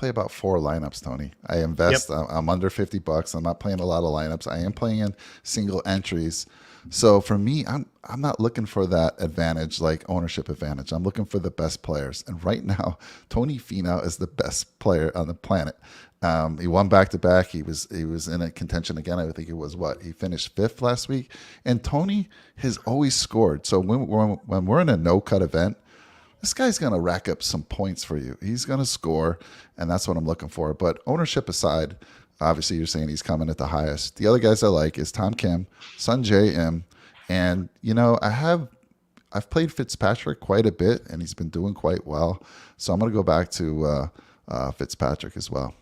about 4 lineups, Tony. I invest. Yep. I'm under $50. I'm not playing a lot of lineups. I am playing in single entries. So for me, I'm not looking for that advantage, like ownership advantage. I'm looking for the best players. And right now, Tony Finau is the best player on the planet. He won back-to-back. He was in a contention again. I think it was he finished 5th last week. And Tony has always scored. So when we're in a no-cut event, this guy's going to rack up some points for you. He's going to score, and that's what I'm looking for. But ownership aside, obviously you're saying he's coming at the highest. The other guys I like is Tom Kim, Sungjae Im, and I've played Fitzpatrick quite a bit, and he's been doing quite well. So I'm going to go back to Fitzpatrick as well.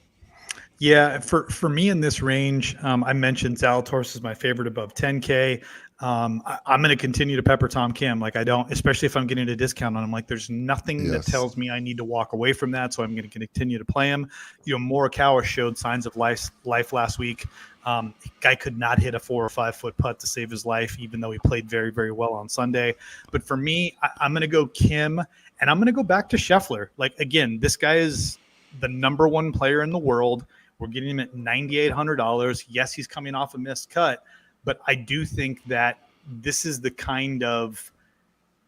Yeah, for me in this range, I mentioned Zalatoris is my favorite above 10K. I'm going to continue to pepper Tom Kim. Like, especially if I'm getting a discount on him. Like, there's nothing that tells me I need to walk away from that. So I'm going to continue to play him. Morikawa showed signs of life last week. Guy could not hit a 4 or 5 foot putt to save his life, even though he played very, very well on Sunday. But for me, I'm going to go Kim, and I'm going to go back to Scheffler. Like, again, this guy is the number 1 player in the world. We're getting him at $9,800. Yes, he's coming off a missed cut, but I do think that this is the kind of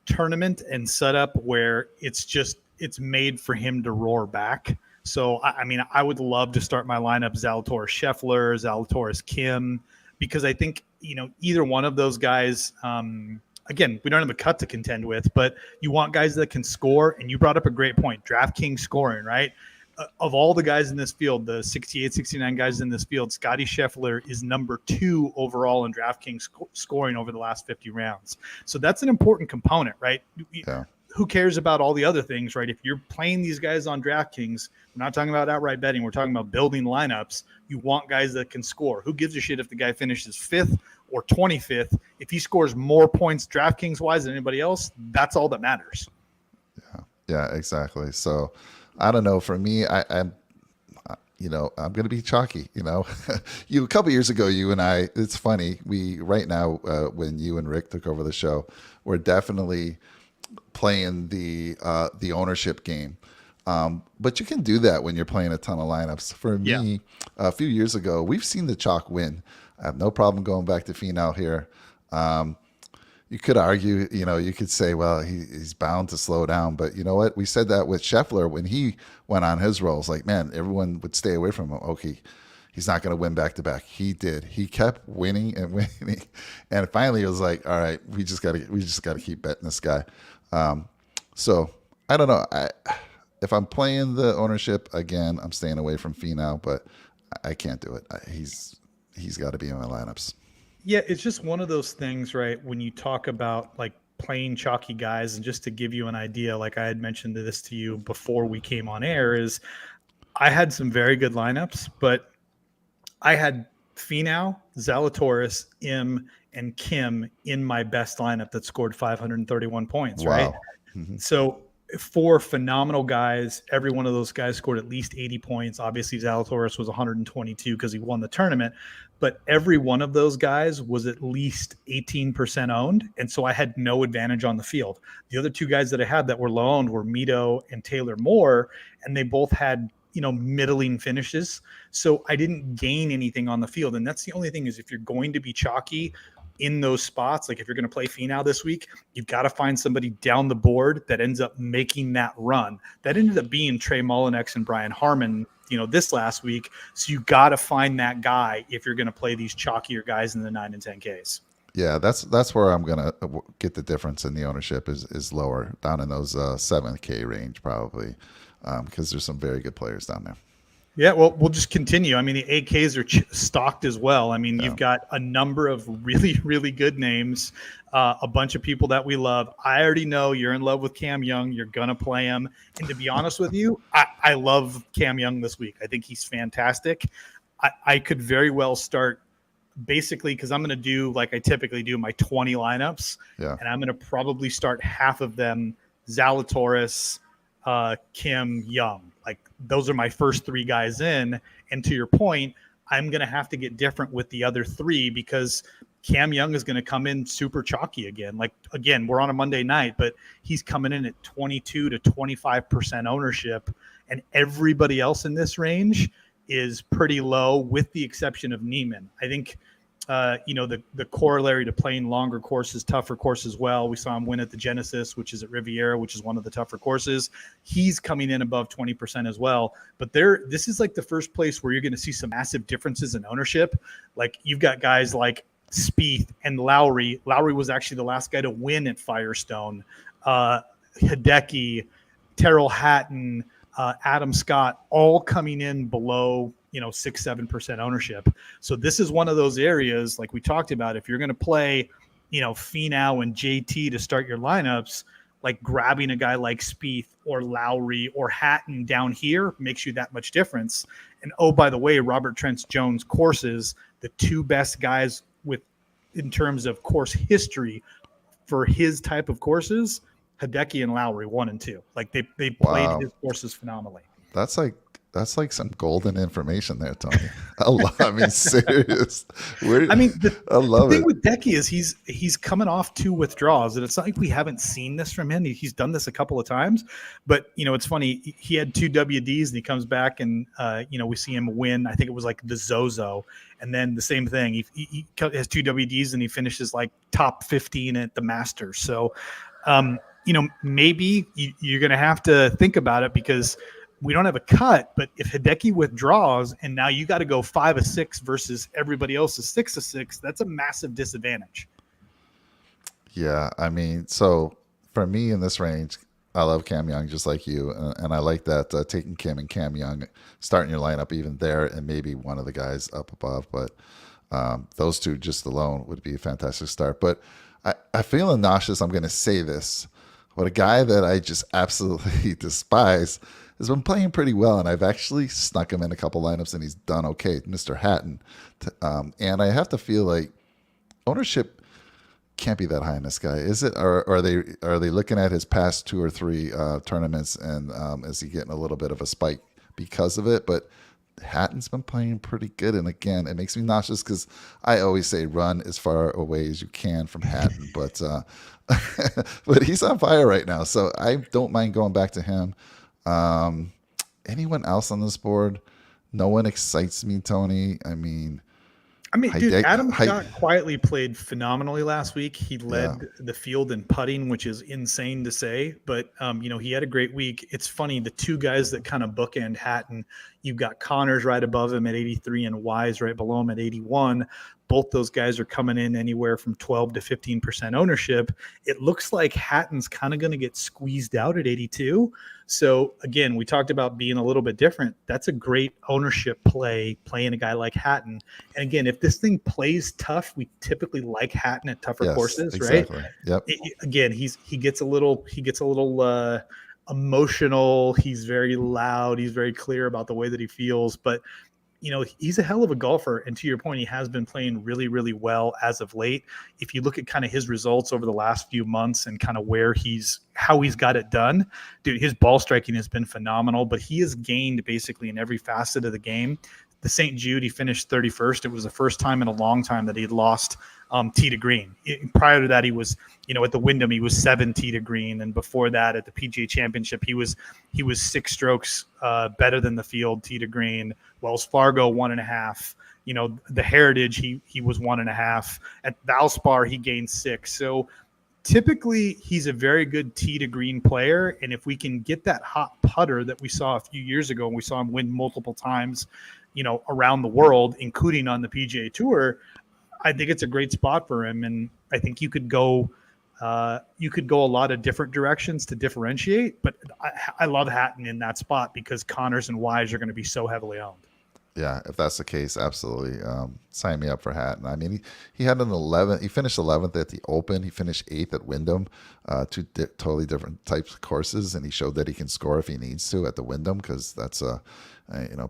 tournament and setup where it's made for him to roar back. So, I would love to start my lineup Zalatoris Scheffler, Zalatoris Kim, because I think, either one of those guys, again, we don't have a cut to contend with, but you want guys that can score. And you brought up a great point, DraftKings scoring, right? Of all the guys in this field, the 68, 69 guys in this field, Scotty Scheffler is number 2 overall in DraftKings scoring over the last 50 rounds. So that's an important component, right? Yeah. Who cares about all the other things, right? If you're playing these guys on DraftKings, we're not talking about outright betting. We're talking about building lineups. You want guys that can score. Who gives a shit if the guy finishes 5th or 25th? If he scores more points DraftKings-wise than anybody else, that's all that matters. Yeah, exactly. So, I don't know. For me, I'm going to be chalky. A couple years ago, you and I. It's funny. Right now, when you and Rick took over the show, we're definitely playing the ownership game. But you can do that when you're playing a ton of lineups. For me, a few years ago, we've seen the chalk win. I have no problem going back to Finau here. You could argue, you could say, well, he's bound to slow down. But you know what? We said that with Scheffler when he went on his rolls. Like, man, everyone would stay away from him. Okay, he's not going to win back to back. He did. He kept winning and winning, and finally it was like, all right, we just got to keep betting this guy. So I don't know. If I'm playing the ownership again, I'm staying away from Finau, but I can't do it. He's got to be in my lineups. Yeah, it's just one of those things, right? When you talk about like playing chalky guys, and just to give you an idea, like I had mentioned this to you before we came on air, is I had some very good lineups, but I had Finau, Zalatoris, Im, and Kim in my best lineup that scored 531 points, Wow. right? Mm-hmm. So 4 phenomenal guys. Every one of those guys scored at least 80 points. Obviously, Zalatoris was 122 because he won the tournament. But every one of those guys was at least 18% owned. And so I had no advantage on the field. The other 2 guys that I had that were low owned were Mito and Taylor Moore, and they both had middling finishes. So I didn't gain anything on the field. And that's the only thing, is if you're going to be chalky in those spots, like if you're going to play Finau this week, you've got to find somebody down the board that ends up making that run. That ended up being Trey Mullinax and Brian Harmon, this last week. So you got to find that guy if you're going to play these chalkier guys in the 9 and 10Ks. Yeah, that's where I'm gonna get the difference in the ownership is lower, down in those 7K range probably, because there's some very good players down there. Yeah, well, we'll just continue. I mean, the AKs are stocked as well. I mean, You've got a number of really, really good names, a bunch of people that we love. I already know you're in love with Cam Young. You're going to play him. And to be honest with you, I love Cam Young this week. I think he's fantastic. I could very well start basically, because I'm going to do like I typically do, my 20 lineups. Yeah. And I'm going to probably start half of them Zalatoris, Kim, Young. Like those are my first 3 guys in. And to your point, I'm going to have to get different with the other 3 because Cam Young is going to come in super chalky again. Like, again, we're on a Monday night, but he's coming in at 22 to 25% ownership. And everybody else in this range is pretty low with the exception of Neiman. I think, the corollary to playing longer courses, tougher courses as well. We saw him win at the Genesis, which is at Riviera, which is one of the tougher courses. He's coming in above 20% as well. But this is like the first place where you're going to see some massive differences in ownership. Like you've got guys like Spieth and Lowry. Lowry was actually the last guy to win at Firestone. Hideki, Terrell Hatton, Adam Scott, all coming in below 6-7% ownership. So this is one of those areas, like we talked about, if you're going to play, Finau and JT to start your lineups, like grabbing a guy like Spieth or Lowry or Hatton down here makes you that much difference. And oh, by the way, Robert Trent Jones courses, the 2 best guys in terms of course history for his type of courses, Hideki and Lowry, 1 and 2. Like they played his courses phenomenally. That's like some golden information there, Tony. I mean, serious. I love the thing it. with Decky is he's coming off 2 withdrawals, and it's not like we haven't seen this from him. He's done this a couple of times, but it's funny. He had 2 WDs, and he comes back, and we see him win. I think it was like the Zozo, and then the same thing. He has 2 WDs, and he finishes like top 15 at the Masters. So, maybe you're going to have to think about it because we don't have a cut, but if Hideki withdraws and now you got to go 5 of 6 versus everybody else's 6 of 6, that's a massive disadvantage. Yeah. I mean, so for me in this range, I love Cam Young just like you. And I like that taking Kim and Cam Young, starting your lineup even there and maybe one of the guys up above. But those 2 just alone would be a fantastic start. But I feel nauseous. I'm going to say this, but a guy that I just absolutely despise has been playing pretty well, and I've actually snuck him in a couple lineups, and he's done okay, Mr. Hatton. And I have to feel like ownership can't be that high in this guy, is it? Or are they looking at his past 2 or 3 tournaments, and is he getting a little bit of a spike because of it? But Hatton's been playing pretty good, and again, it makes me nauseous because I always say run as far away as you can from Hatton, but but he's on fire right now, so I don't mind going back to him. Anyone else on this board? No one excites me, Tony. I mean, I mean, dude, Adam Hi- Scott quietly played phenomenally last week. He Yeah. led the field in putting, which is insane to say, but he had a great week. It's funny, the two guys that kind of bookend Hatton, you've got Connors right above him at 83 and Wise right below him at 81. Both those guys are coming in anywhere from 12 to 15% ownership. It looks like Hatton's kind of going to get squeezed out at 82. So again, we talked about being a little bit different. That's a great ownership play, playing a guy like Hatton. And again, if this thing plays tough, we typically like Hatton at tougher courses, exactly. right? Yep. Again, he gets a little emotional. He's very loud. He's very clear about the way that he feels, but he's a hell of a golfer. And to your point, he has been playing really, really well as of late. If you look at kind of his results over the last few months and kind of how he's got it done, dude, his ball striking has been phenomenal, but he has gained basically in every facet of the game. The St. Jude, he finished 31st. It was the first time in a long time that he had lost tee to green. Prior to that, he was, at the Wyndham, he was 7 tee to green. And before that, at the PGA Championship, he was 6 strokes better than the field tee to green. Wells Fargo, 1.5. The Heritage, he was 1.5. At Valspar, he gained 6. So typically, he's a very good tee to green player. And if we can get that hot putter that we saw a few years ago, and we saw him win multiple times, around the world, including on the PGA Tour, I think it's a great spot for him. And I think you could go a lot of different directions to differentiate. But I love Hatton in that spot because Connors and Wise are going to be so heavily owned. Yeah, if that's the case, absolutely. Sign me up for Hatton. I mean, he had an 11. He finished 11th at the Open. He finished 8th at Wyndham, two totally different types of courses, and he showed that he can score if he needs to at the Wyndham because that's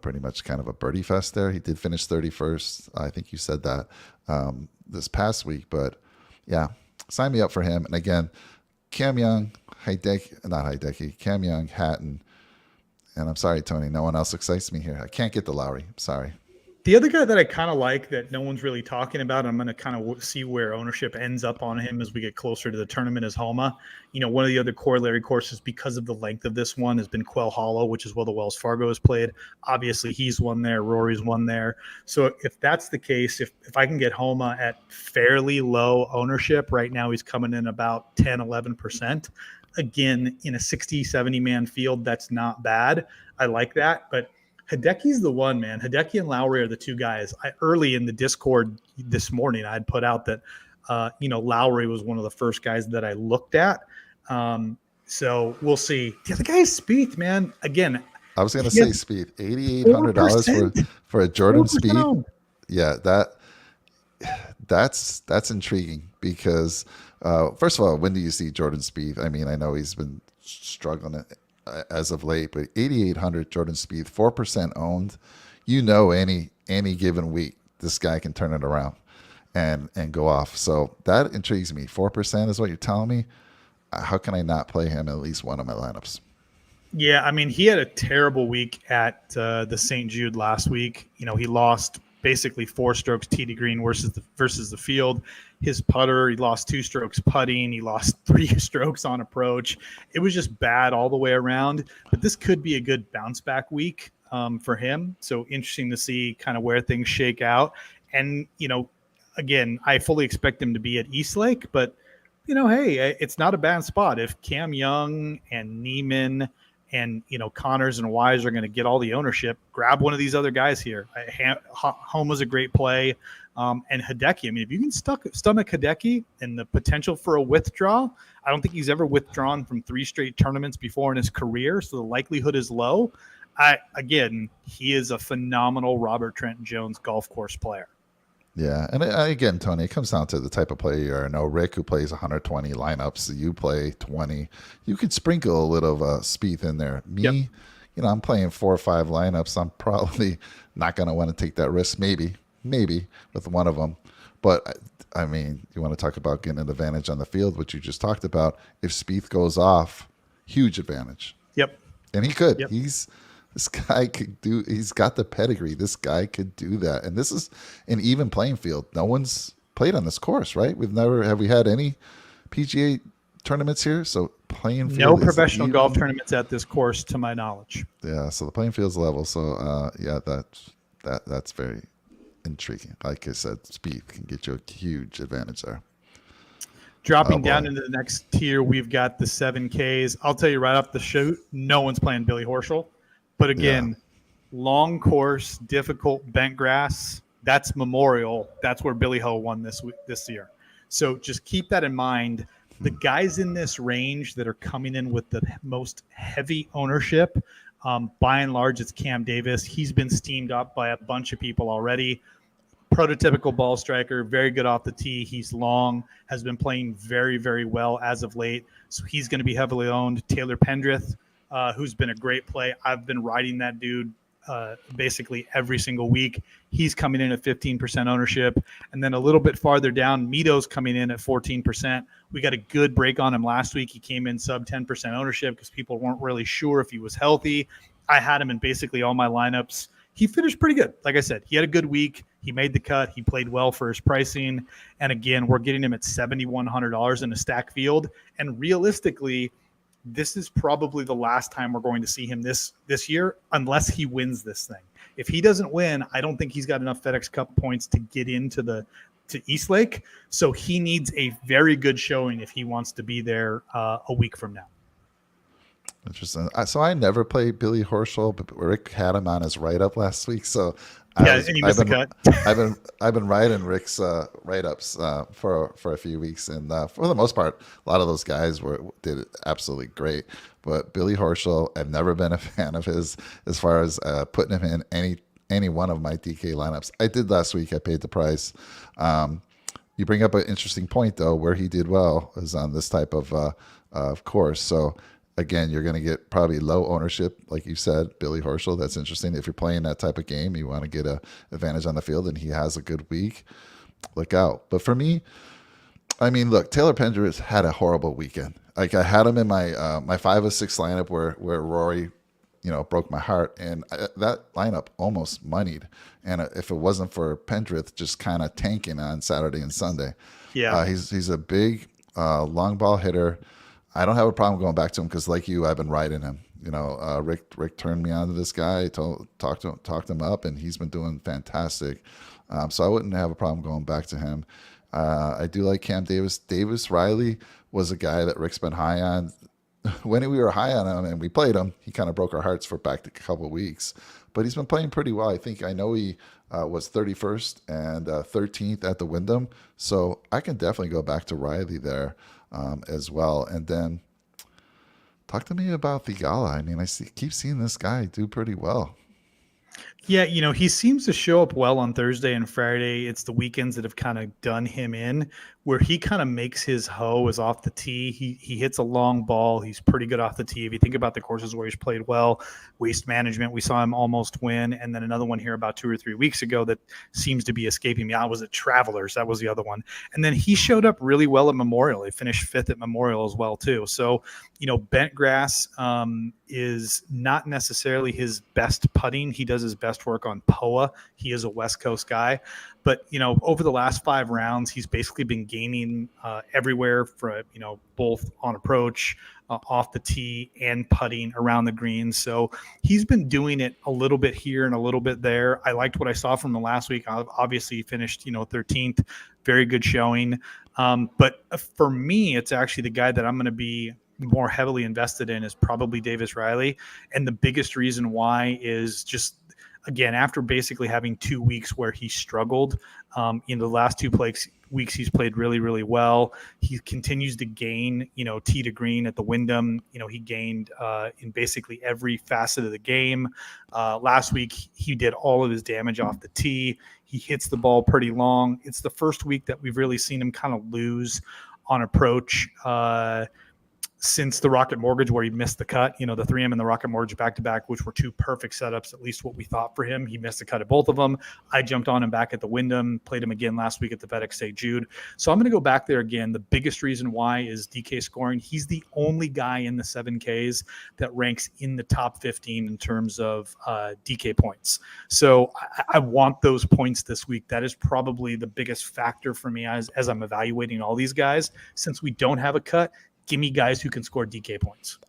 pretty much kind of a birdie fest there. He did finish 31st. I think you said that this past week, but yeah, sign me up for him. And again, Cam Young, Cam Young, Hatton. And I'm sorry, Tony, no one else excites me here. I can't get the Lowry. I'm sorry. The other guy that I kind of like that no one's really talking about, I'm going to kind of see where ownership ends up on him as we get closer to the tournament, is Homa. One of the other corollary courses because of the length of this one has been Quail Hollow, which is where the Wells Fargo is played. Obviously, he's won there. Rory's won there. So if that's the case, if I can get Homa at fairly low ownership, right now he's coming in about 10, 11%. Again, in a 60, 70-man field, that's not bad. I like that. But Hideki's the one, man. Hideki and Lowry are the two guys. Early in the Discord this morning, I'd put out that, Lowry was one of the first guys that I looked at. So we'll see. The other guy is Spieth, man. Again, I was going to say Spieth, $8,800 for a Jordan Spieth. Yeah, that's intriguing because first of all, when do you see Jordan Spieth? I mean, I know he's been struggling as of late, but 8,800 Jordan Spieth, 4% owned. Any given week, this guy can turn it around and go off. So that intrigues me. 4% is what you're telling me. How can I not play him in at least one of my lineups? Yeah, I mean, he had a terrible week at the St. Jude last week. He lost basically 4 strokes tee to green versus the field. His putter, he lost 2 strokes putting. He lost 3 strokes on approach. It was just bad all the way around. But this could be a good bounce back week for him. So interesting to see kind of where things shake out. And, again, I fully expect him to be at Eastlake. But, hey, it's not a bad spot. If Cam Young and Neiman and Connors and Wise are going to get all the ownership, grab one of these other guys here. Homa's a great play. And Hideki, I mean, if you can stomach Hideki and the potential for a withdrawal, I don't think he's ever withdrawn from 3 straight tournaments before in his career, so the likelihood is low. He is a phenomenal Robert Trent Jones golf course player. Yeah, and again, Tony, it comes down to the type of player you are. I know Rick, who plays 120 lineups, you play 20. You could sprinkle a little of Spieth in there. Me, I'm playing 4 or 5 lineups. I'm probably not going to want to take that risk. Maybe with one of them. But I mean, you want to talk about getting an advantage on the field, which you just talked about. If Spieth goes off, huge advantage. Yep. And he could. Yep. This guy could do. He's got the pedigree. This guy could do that. And this is an even playing field. No one's played on this course, right? Have we had any PGA tournaments here? So playing field. No professional golf tournaments at this course, to my knowledge. Yeah. So the playing field's level. So that's very intriguing. Like I said, speed can get you a huge advantage there. Dropping down into the next tier, we've got the 7Ks. I'll tell you right off the shoot, no one's playing Billy Horschel. But again, long course, difficult bent grass, that's Memorial. That's where Billy Ho won this year. So just keep that in mind. The guys in this range that are coming in with the most heavy ownership, by and large, it's Cam Davis. He's been steamed up by a bunch of people already. Prototypical ball striker, very good off the tee. He's long, has been playing very, very well as of late. So he's going to be heavily owned. Taylor Pendrith, who's been a great play. I've been riding that dude basically every single week. He's coming in at 15% ownership. And then a little bit farther down, Mito's coming in at 14%. We got a good break on him last week. He came in sub 10% ownership because people weren't really sure if he was healthy. I had him in basically all my lineups. He finished pretty good. Like I said, he had a good week. He made the cut. He played well for his pricing. And again, we're getting him at $7,100 in a stack field. And realistically, this is probably the last time we're going to see him this year, unless he wins this thing. If he doesn't win, I don't think he's got enough FedEx Cup points to get into to Eastlake. So he needs a very good showing if he wants to be there a week from now. Interesting. So I never played Billy Horschel, but Rick had him on his write-up last week. So and you missed the cut. I've been riding Rick's write-ups for a few weeks, and for the most part, a lot of those guys did absolutely great. But Billy Horschel, I've never been a fan of his as far as putting him in any one of my DK lineups. I did last week. I paid the price. You bring up an interesting point though, where he did well is on this type of course. So. Again, you're going to get probably low ownership, like you said, Billy Horschel. That's interesting. If you're playing that type of game, you want to get an advantage on the field, and he has a good week. Look out. But for me, I mean, look, Taylor Pendrith had a horrible weekend. Like I had him in my 5 of 6 lineup where Rory, broke my heart, and that lineup almost moneyed. And if it wasn't for Pendrith just kind of tanking on Saturday and Sunday, he's a big long ball hitter. I don't have a problem going back to him because, like you, I've been riding him. Rick turned me on to this guy, talked him up, and he's been doing fantastic. So I wouldn't have a problem going back to him. I do like Cam Davis. Davis Riley was a guy that Rick's been high on. When we were high on him and we played him, he kind of broke our hearts for back to a couple of weeks. But he's been playing pretty well. I know he was 31st and 13th at the Wyndham. So I can definitely go back to Riley there. As well. And then talk to me about Thigala. I mean, keep seeing this guy do pretty well. Yeah, he seems to show up well on Thursday and Friday. It's the weekends that have kind of done him in, where he kind of makes his hoe is off the tee. He hits a long ball. He's pretty good off the tee. If you think about the courses where he's played well, Waste Management, we saw him almost win. And then another one here about 2 or 3 weeks ago that seems to be escaping me. I was at Travelers. That was the other one. And then he showed up really well at Memorial. He finished 5th at Memorial as well, too. So, bent grass is not necessarily his best putting. He does his best work on POA. He is a West Coast guy. But, over the last 5 rounds, he's basically been gaining everywhere for, both on approach, off the tee, and putting around the green. So he's been doing it a little bit here and a little bit there. I liked what I saw from the last week. Obviously, he finished, 13th. Very good showing. But for me, it's actually the guy that I'm going to be more heavily invested in is probably Davis Riley. And the biggest reason why is just, again, after basically having 2 weeks where he struggled, in the last 2 weeks, he's played really, really well. He continues to gain, tee to green at the Wyndham. He gained in basically every facet of the game. Last week, he did all of his damage off the tee. He hits the ball pretty long. It's the first week that we've really seen him kind of lose on approach. Since the Rocket Mortgage, where he missed the cut, the 3M and the Rocket Mortgage back-to-back, which were 2 perfect setups, at least what we thought for him. He missed the cut at both of them. I jumped on him back at the Wyndham, played him again last week at the FedEx St. Jude. So I'm going to go back there again. The biggest reason why is DK scoring. He's the only guy in the 7Ks that ranks in the top 15 in terms of DK points. So I want those points this week. That is probably the biggest factor for me as I'm evaluating all these guys. Since we don't have a cut, give me guys who can score DK points.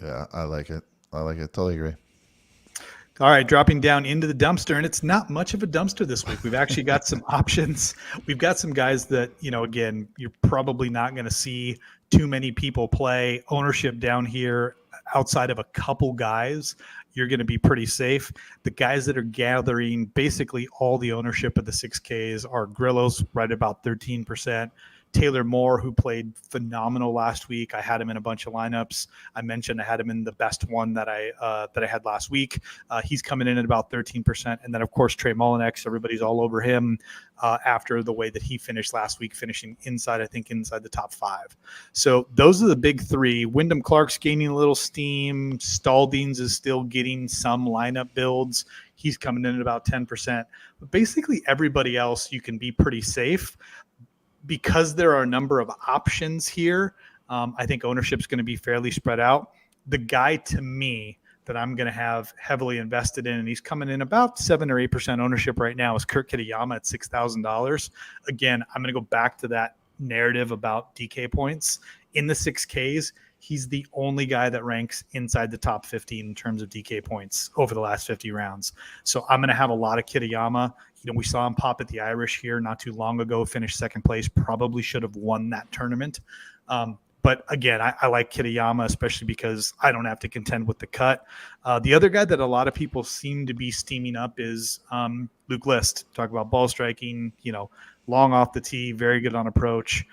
Yeah, I like it. Totally agree. All right, dropping down into the dumpster, and it's not much of a dumpster this week. We've actually got some options. We've got some guys that, again, you're probably not going to see too many people play. Ownership down here, outside of a couple guys, you're going to be pretty safe. The guys that are gathering basically all the ownership of the 6Ks are Grillo's, right about 13%. Taylor Moore, who played phenomenal last week. I had him in a bunch of lineups. I mentioned I had him in the best one that I had last week. He's coming in at about 13%. And then, of course, Trey Mullinex, everybody's all over him after the way that he finished last week, finishing inside the top 5. So those are the big three. Wyndham Clark's gaining a little steam. Staldings is still getting some lineup builds. He's coming in at about 10%. But basically everybody else, you can be pretty safe. Because there are a number of options here, I think ownership is going to be fairly spread out. The guy to me that I'm going to have heavily invested in, and he's coming in about 7 or 8% ownership right now, is Kurt Kitayama at $6,000. Again, I'm going to go back to that narrative about DK points. In the 6Ks, he's the only guy that ranks inside the top 15 in terms of DK points over the last 50 rounds. So I'm going to have a lot of Kitayama. We saw him pop at the Irish here not too long ago, finished second place, probably should have won that tournament. But again, I like Kitayama, especially because I don't have to contend with the cut. The other guy that a lot of people seem to be steaming up is Luke List. Talk about ball striking, long off the tee, very good on approach.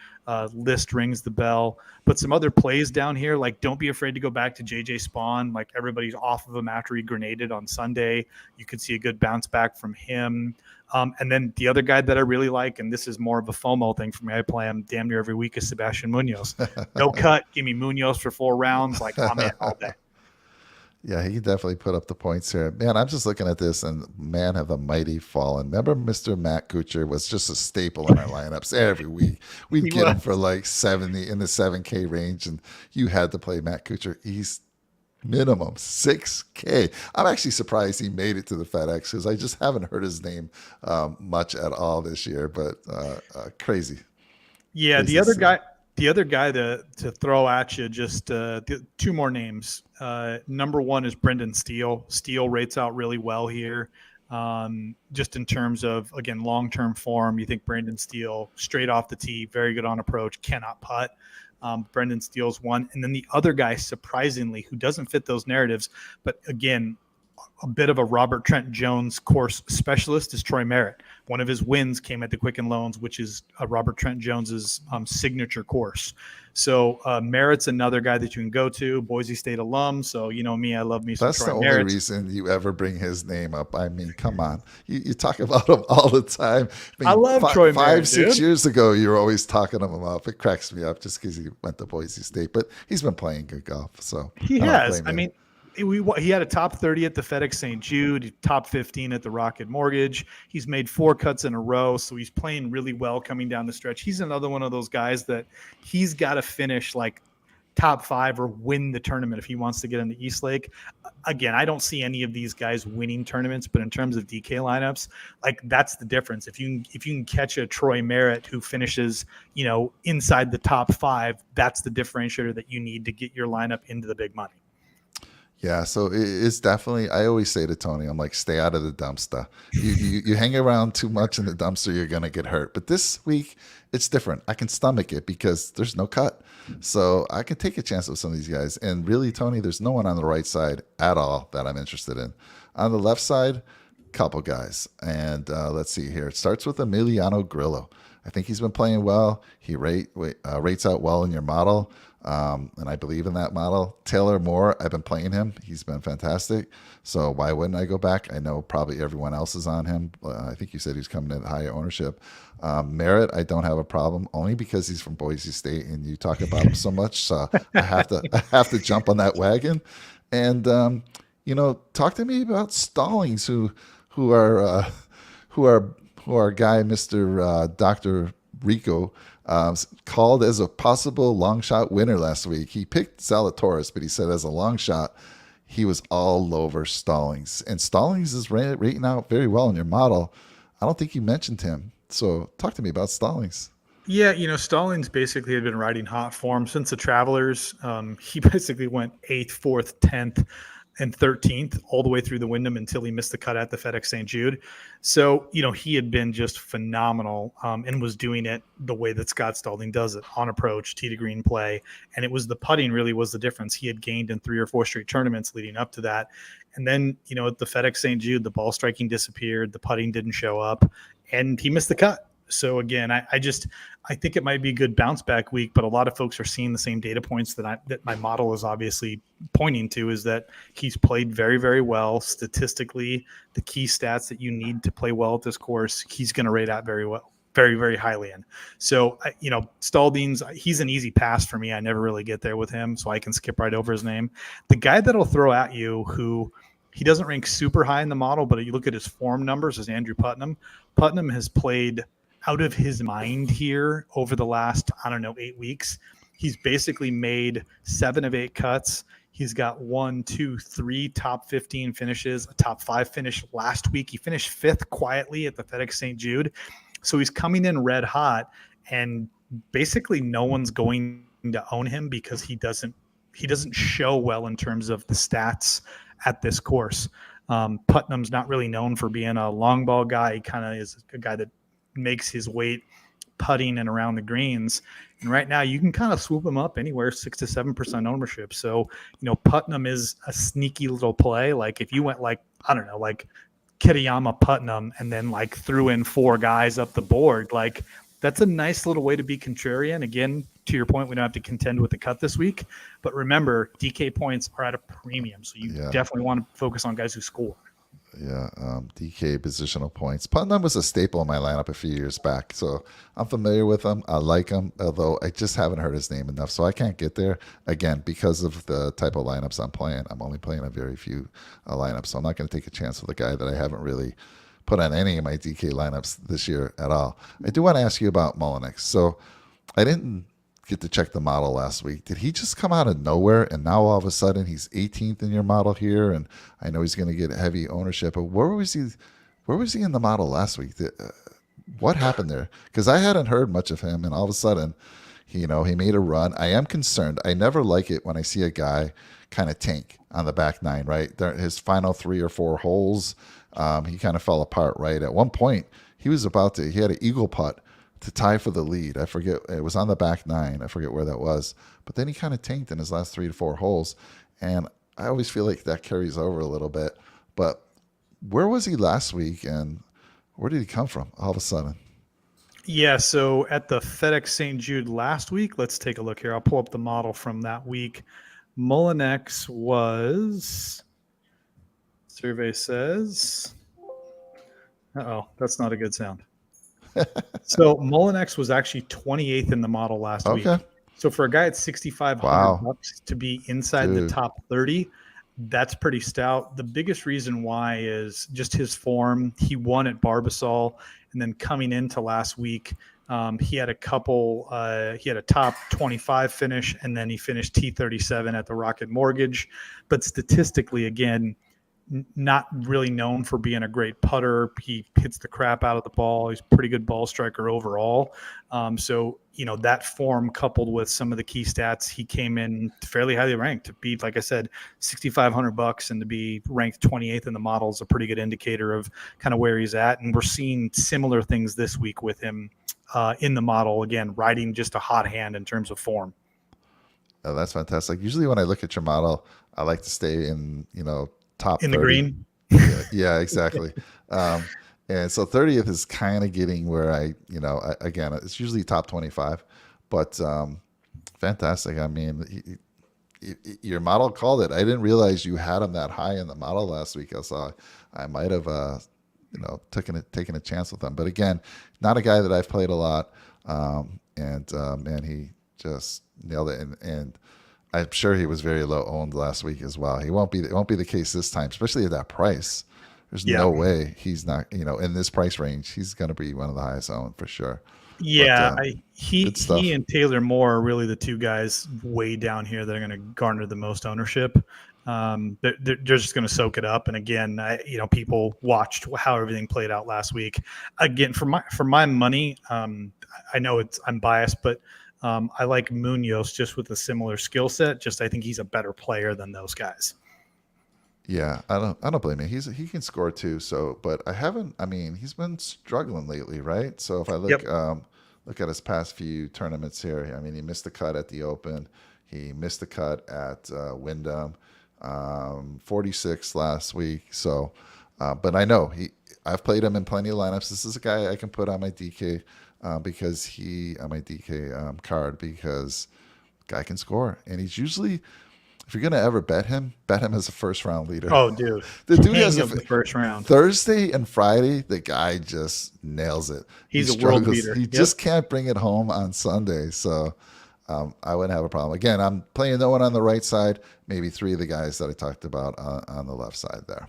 List rings the bell. But some other plays down here, like don't be afraid to go back to JJ Spawn. Like everybody's off of him after he grenaded on Sunday. You could see a good bounce back from him. And then the other guy that I really like, and this is more of a FOMO thing for me, I play him damn near every week, is Sebastian Munoz. No cut. Give me Munoz for 4 rounds. Like I'm in all day. Yeah, he definitely put up the points here. Man, I'm just looking at this, and man, have the mighty fallen. Remember Mr. Matt Kuchar was just a staple in our lineups every week. We'd get him for like 70 in the 7K range, and you had to play Matt Kuchar. He's minimum 6K. I'm actually surprised he made it to the FedEx because I just haven't heard his name much at all this year, but crazy. Yeah, crazy the other guy to throw at you, just 2 more names. Number 1 is Brendan Steele. Steele rates out really well here. Just in terms of, again, long-term form, you think Brendan Steele, straight off the tee, very good on approach, cannot putt. Brendan Steele's one. And then the other guy, surprisingly, who doesn't fit those narratives, but again, a bit of a Robert Trent Jones course specialist, is Troy Merritt. One of his wins came at the Quicken Loans, which is Robert Trent Jones's signature course. So Merritt's another guy that you can go to, Boise State alum. So me, I love me some That's Troy the Merritt. only reason you ever bring his name up. I mean, come on. You talk about him all the time. I love Troy Merritt, 5-6 years ago, you were always talking him up. It cracks me up just because he went to Boise State. But he's been playing good golf. So He has. I mean, he had a top 30 at the FedEx St. Jude, top 15 at the Rocket Mortgage. He's made 4 cuts in a row, so he's playing really well coming down the stretch. He's another one of those guys that he's got to finish like top 5 or win the tournament if he wants to get into East Lake. Again, I don't see any of these guys winning tournaments, but in terms of DK lineups, like that's the difference. If you can catch a Troy Merritt who finishes, inside the top 5, that's the differentiator that you need to get your lineup into the big money. Yeah, so it's definitely, I always say to Tony, I'm like, stay out of the dumpster. You hang around too much in the dumpster, you're going to get hurt. But this week, it's different. I can stomach it because there's no cut. So I can take a chance with some of these guys. And really, Tony, there's no one on the right side at all that I'm interested in. On the left side, couple guys. And let's see here. It starts with Emiliano Grillo. I think he's been playing well. He rates out well in your model. And I believe in that model. Taylor Moore, I've been playing him. He's been fantastic. So why wouldn't I go back? I know probably everyone else is on him. I think you said he's coming in higher ownership. Merritt, I don't have a problem only because he's from Boise State and you talk about him so much. So I have to jump on that wagon. And talk to me about Stallings, who are guy Mr. Dr. Rico called as a possible long shot winner last week. He picked Zalatoris, but he said as a long shot, he was all over Stallings. And Stallings is rating out very well in your model. I don't think you mentioned him. So talk to me about Stallings. Yeah, Stallings basically had been riding hot form since the Travelers. He basically went 8th, 4th, 10th. and 13th all the way through the Wyndham until he missed the cut at the FedEx St. Jude. So, he had been just phenomenal and was doing it the way that Scott Spalding does it, on approach, tee to green play. And it was the putting really was the difference. He had gained in 3 or 4 straight tournaments leading up to that. And then, at the FedEx St. Jude, the ball striking disappeared, the putting didn't show up, and he missed the cut. So again, I think it might be a good bounce back week, but a lot of folks are seeing the same data points that my model is obviously pointing to, is that he's played very, very well statistically. The key stats that you need to play well at this course, he's going to rate out very well, very, very highly in. So, Spalding's, he's an easy pass for me. I never really get there with him, so I can skip right over his name. The guy that'll throw at you, who he doesn't rank super high in the model, but you look at his form numbers, is Andrew Putnam. Putnam has played out of his mind here over the last, 8 weeks. He's basically made 7 of 8 cuts. He's got 1, 2, 3 top 15 finishes, a top 5 finish last week. He finished 5th quietly at the FedEx St. Jude. So he's coming in red hot, and basically no one's going to own him because he doesn't show well in terms of the stats at this course. Putnam's not really known for being a long ball guy. He kind of is a guy that makes his weight putting and around the greens. And right now you can kind of swoop him up anywhere 6 to 7% ownership. So, Putnam is a sneaky little play. Like if you went like Kitayama Putnam and then like threw in 4 guys up the board, like that's a nice little way to be contrarian. Again, to your point, we don't have to contend with the cut this week, but remember DK points are at a premium. So you definitely want to focus on guys who score. Yeah, DK positional points. Putnam was a staple in my lineup a few years back, so I'm familiar with him. I like him, although I just haven't heard his name enough, so I can't get there. Again, because of the type of lineups I'm playing, I'm only playing a very few lineups, so I'm not going to take a chance with a guy that I haven't really put on any of my DK lineups this year at all. I do want to ask you about Mullinex. So I didn't get to check the model last week. Did he just come out of nowhere and now all of a sudden he's 18th in your model here? And I know he's going to get heavy ownership, but where was he in the model last week? What happened there? Because I hadn't heard much of him, and all of a sudden, he made a run. I am concerned. I never like it when I see a guy kind of tank on the back nine, right? His final 3 or 4 holes, he kind of fell apart, right? At one point, he had an eagle putt to tie for the lead. I forget, it was on the back 9. I forget where that was. But then he kind of tanked in his last 3 to 4 holes. And I always feel like that carries over a little bit. But where was he last week, and where did he come from all of a sudden? Yeah, so at the FedEx St. Jude last week, let's take a look here. I'll pull up the model from that week. Mullinex was, survey says, that's not a good sound. So Mullinex was actually 28th in the model last week. So for a guy at $6,500 to be inside the top 30, that's pretty stout. The biggest reason why is just his form. He won at Barbasol, and then coming into last week, he had a couple. He had a top 25 finish, and then he finished T37 at the Rocket Mortgage. But statistically, again, not really known for being a great putter. He hits the crap out of the ball. He's a pretty good ball striker overall. So, that form coupled with some of the key stats, he came in fairly highly ranked. To be, like I said, $6,500 and to be ranked 28th in the model is a pretty good indicator of kind of where he's at. And we're seeing similar things this week with him in the model, again, riding just a hot hand in terms of form. Oh, that's fantastic. Usually when I look at your model, I like to stay in, top in 30. The green. Yeah, exactly. And so 30th is kind of getting where again, it's usually top 25, but fantastic. I mean, your model called it. I didn't realize you had him that high in the model last week. I might have, taken a chance with him. But again, not a guy that I've played a lot. And he just nailed it. And I'm sure he was very low owned last week as well. It won't be the case this time, especially at that price. There's no way he's not, in this price range, he's going to be one of the highest owned for sure. Yeah, but, he and Taylor Moore are really the two guys way down here that are going to garner the most ownership. They're just going to soak it up. And again, people watched how everything played out last week. Again, for my money, I know I'm biased, but I like Munoz just with a similar skill set. Just I think he's a better player than those guys. Yeah, I don't blame him. He can score too. So, but I haven't. I mean, he's been struggling lately, right? So if I Yep. look at his past few tournaments here, I mean, he missed the cut at the Open. He missed the cut at Wyndham, 46 last week. So, but I know I've played him in plenty of lineups. This is a guy I can put on my DK because he on my DK card because guy can score, and he's usually. If you're gonna ever bet him as a first round leader. Oh, dude. The dude King has of the first round. Thursday and Friday. The guy just nails it. He's he a world struggles. beater. He just can't bring it home on Sunday. So I wouldn't have a problem. Again, I'm playing no one on the right side. Maybe three of the guys that I talked about on the left side there.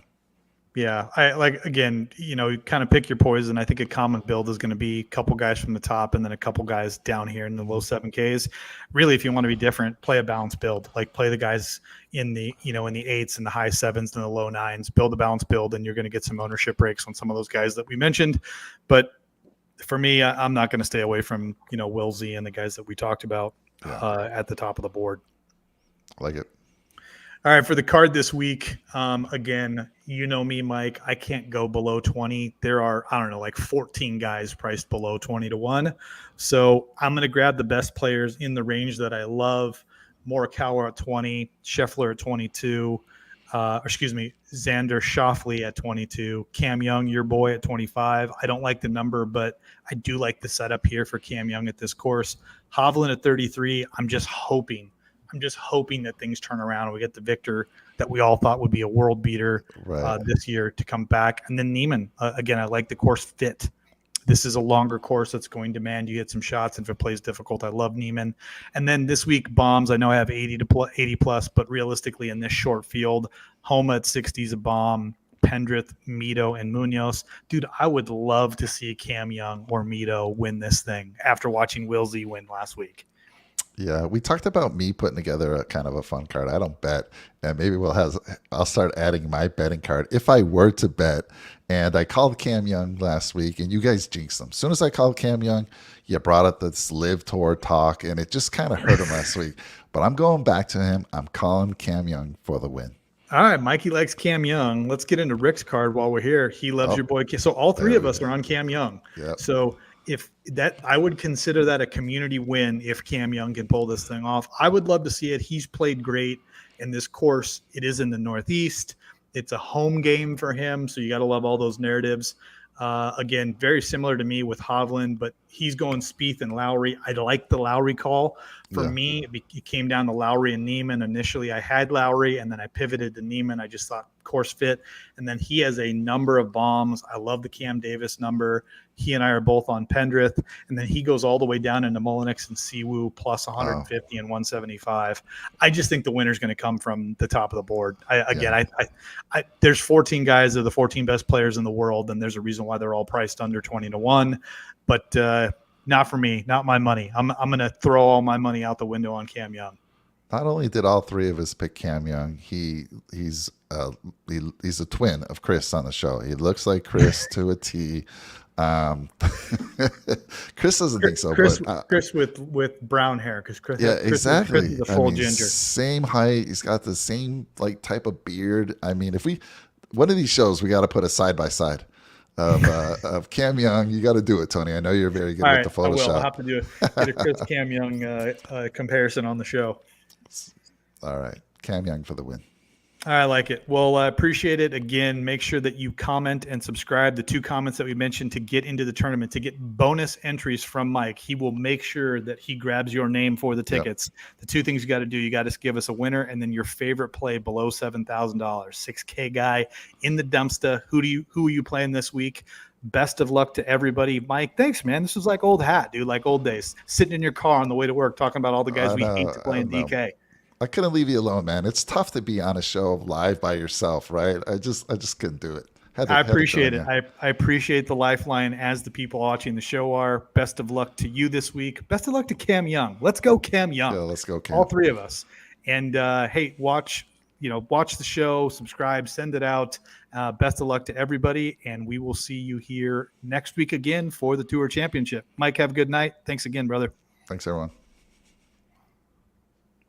Yeah, I like again, you kind of pick your poison. I think a common build is going to be a couple guys from the top and then a couple guys down here in the low 7Ks. Really, if you want to be different, play a balanced build. Like play the guys in the in the 8s and the high 7s and the low 9s. Build a balanced build, and you're going to get some ownership breaks on some of those guys that we mentioned. But for me, I'm not going to stay away from Wilsey and the guys that we talked about at the top of the board. I like it. All right, for the card this week, again, me, Mike, I can't go below 20. There are, like 14 guys priced below 20-1. So I'm going to grab the best players in the range that I love. Morikawa at 20, Scheffler at 22, Xander Schauffele at 22, Cam Young, your boy, at 25. I don't like the number, but I do like the setup here for Cam Young at this course. Hovland at 33. I'm just hoping that things turn around and we get the Victor that we all thought would be a world beater this year to come back. And then Neiman, again, I like the course fit. This is a longer course that's going to demand you get some shots. And if it plays difficult, I love Neiman. And then this week, bombs. I know I have 80 plus, but realistically in this short field, Homa at 60 is a bomb. Pendrith, Mito, and Munoz. Dude, I would love to see Cam Young or Mito win this thing after watching Wilsey win last week. Yeah, we talked about me putting together a kind of a fun card. I don't bet, and maybe I'll start adding my betting card if I were to bet. And I called Cam Young last week, and you guys jinxed him. As soon as I called Cam Young, you brought up this Live Tour talk, and it just kind of hurt him last week. But I'm going back to him. I'm calling Cam Young for the win. All right, Mikey likes Cam Young. Let's get into Rick's card while we're here. He loves your boy. So all three of us are on Cam Young. Yep. So if that, I would consider that a community win if Cam Young can pull this thing off. I would love to see it. He's played great in this course. It is in the Northeast. It's a home game for him, so you got to love all those narratives. Again, very similar to me with Hovland, but he's going Spieth and Lowry. I like the Lowry call. For me, it came down to Lowry and Neiman. Initially, I had Lowry, and then I pivoted to Neiman. I just thought course fit. And then he has a number of bombs. I love the Cam Davis number. He and I are both on Pendrith. And then he goes all the way down into Mullinix and Siwoo plus 150 and 175. I just think the winner's going to come from the top of the board. There's 14 guys that are the 14 best players in the world, and there's a reason why they're all priced under 20-1. But not for me, not my money. I'm going to throw all my money out the window on Cam Young. Not only did all three of us pick Cam Young, he's a twin of Chris on the show. He looks like Chris to a T. Chris doesn't think so. Chris with brown hair, because Chris, exactly. Chris is a full ginger. Same height. He's got the same type of beard. I mean, if one of these shows, we got to put a side by side of Cam Young. You got to do it, Tony. I know you're very good with the Photoshop. I'll have to get a Chris Cam Young comparison on the show. All right, Cam Young for the win. I like it. Well, I appreciate it. Again, make sure that you comment and subscribe. The 2 comments that we mentioned to get into the tournament, to get bonus entries from Mike. He will make sure that he grabs your name for the tickets. Yep. The 2 things you got to do, you got to give us a winner and then your favorite play below $7,000. 6K guy in the dumpster. Who are you playing this week? Best of luck to everybody. Mike, thanks, man. This was like old hat, dude, like old days. Sitting in your car on the way to work talking about all the guys we hate to play in DK. I couldn't leave you alone, man. It's tough to be on a show live by yourself, right? I just couldn't do it. I appreciate it. I appreciate the lifeline as the people watching the show are. Best of luck to you this week. Best of luck to Cam Young. Let's go, Cam Young. Yeah, let's go, Cam. All 3 of us. And hey, watch the show, subscribe, send it out. Best of luck to everybody, and we will see you here next week again for the Tour Championship. Mike, have a good night. Thanks again, brother. Thanks, everyone.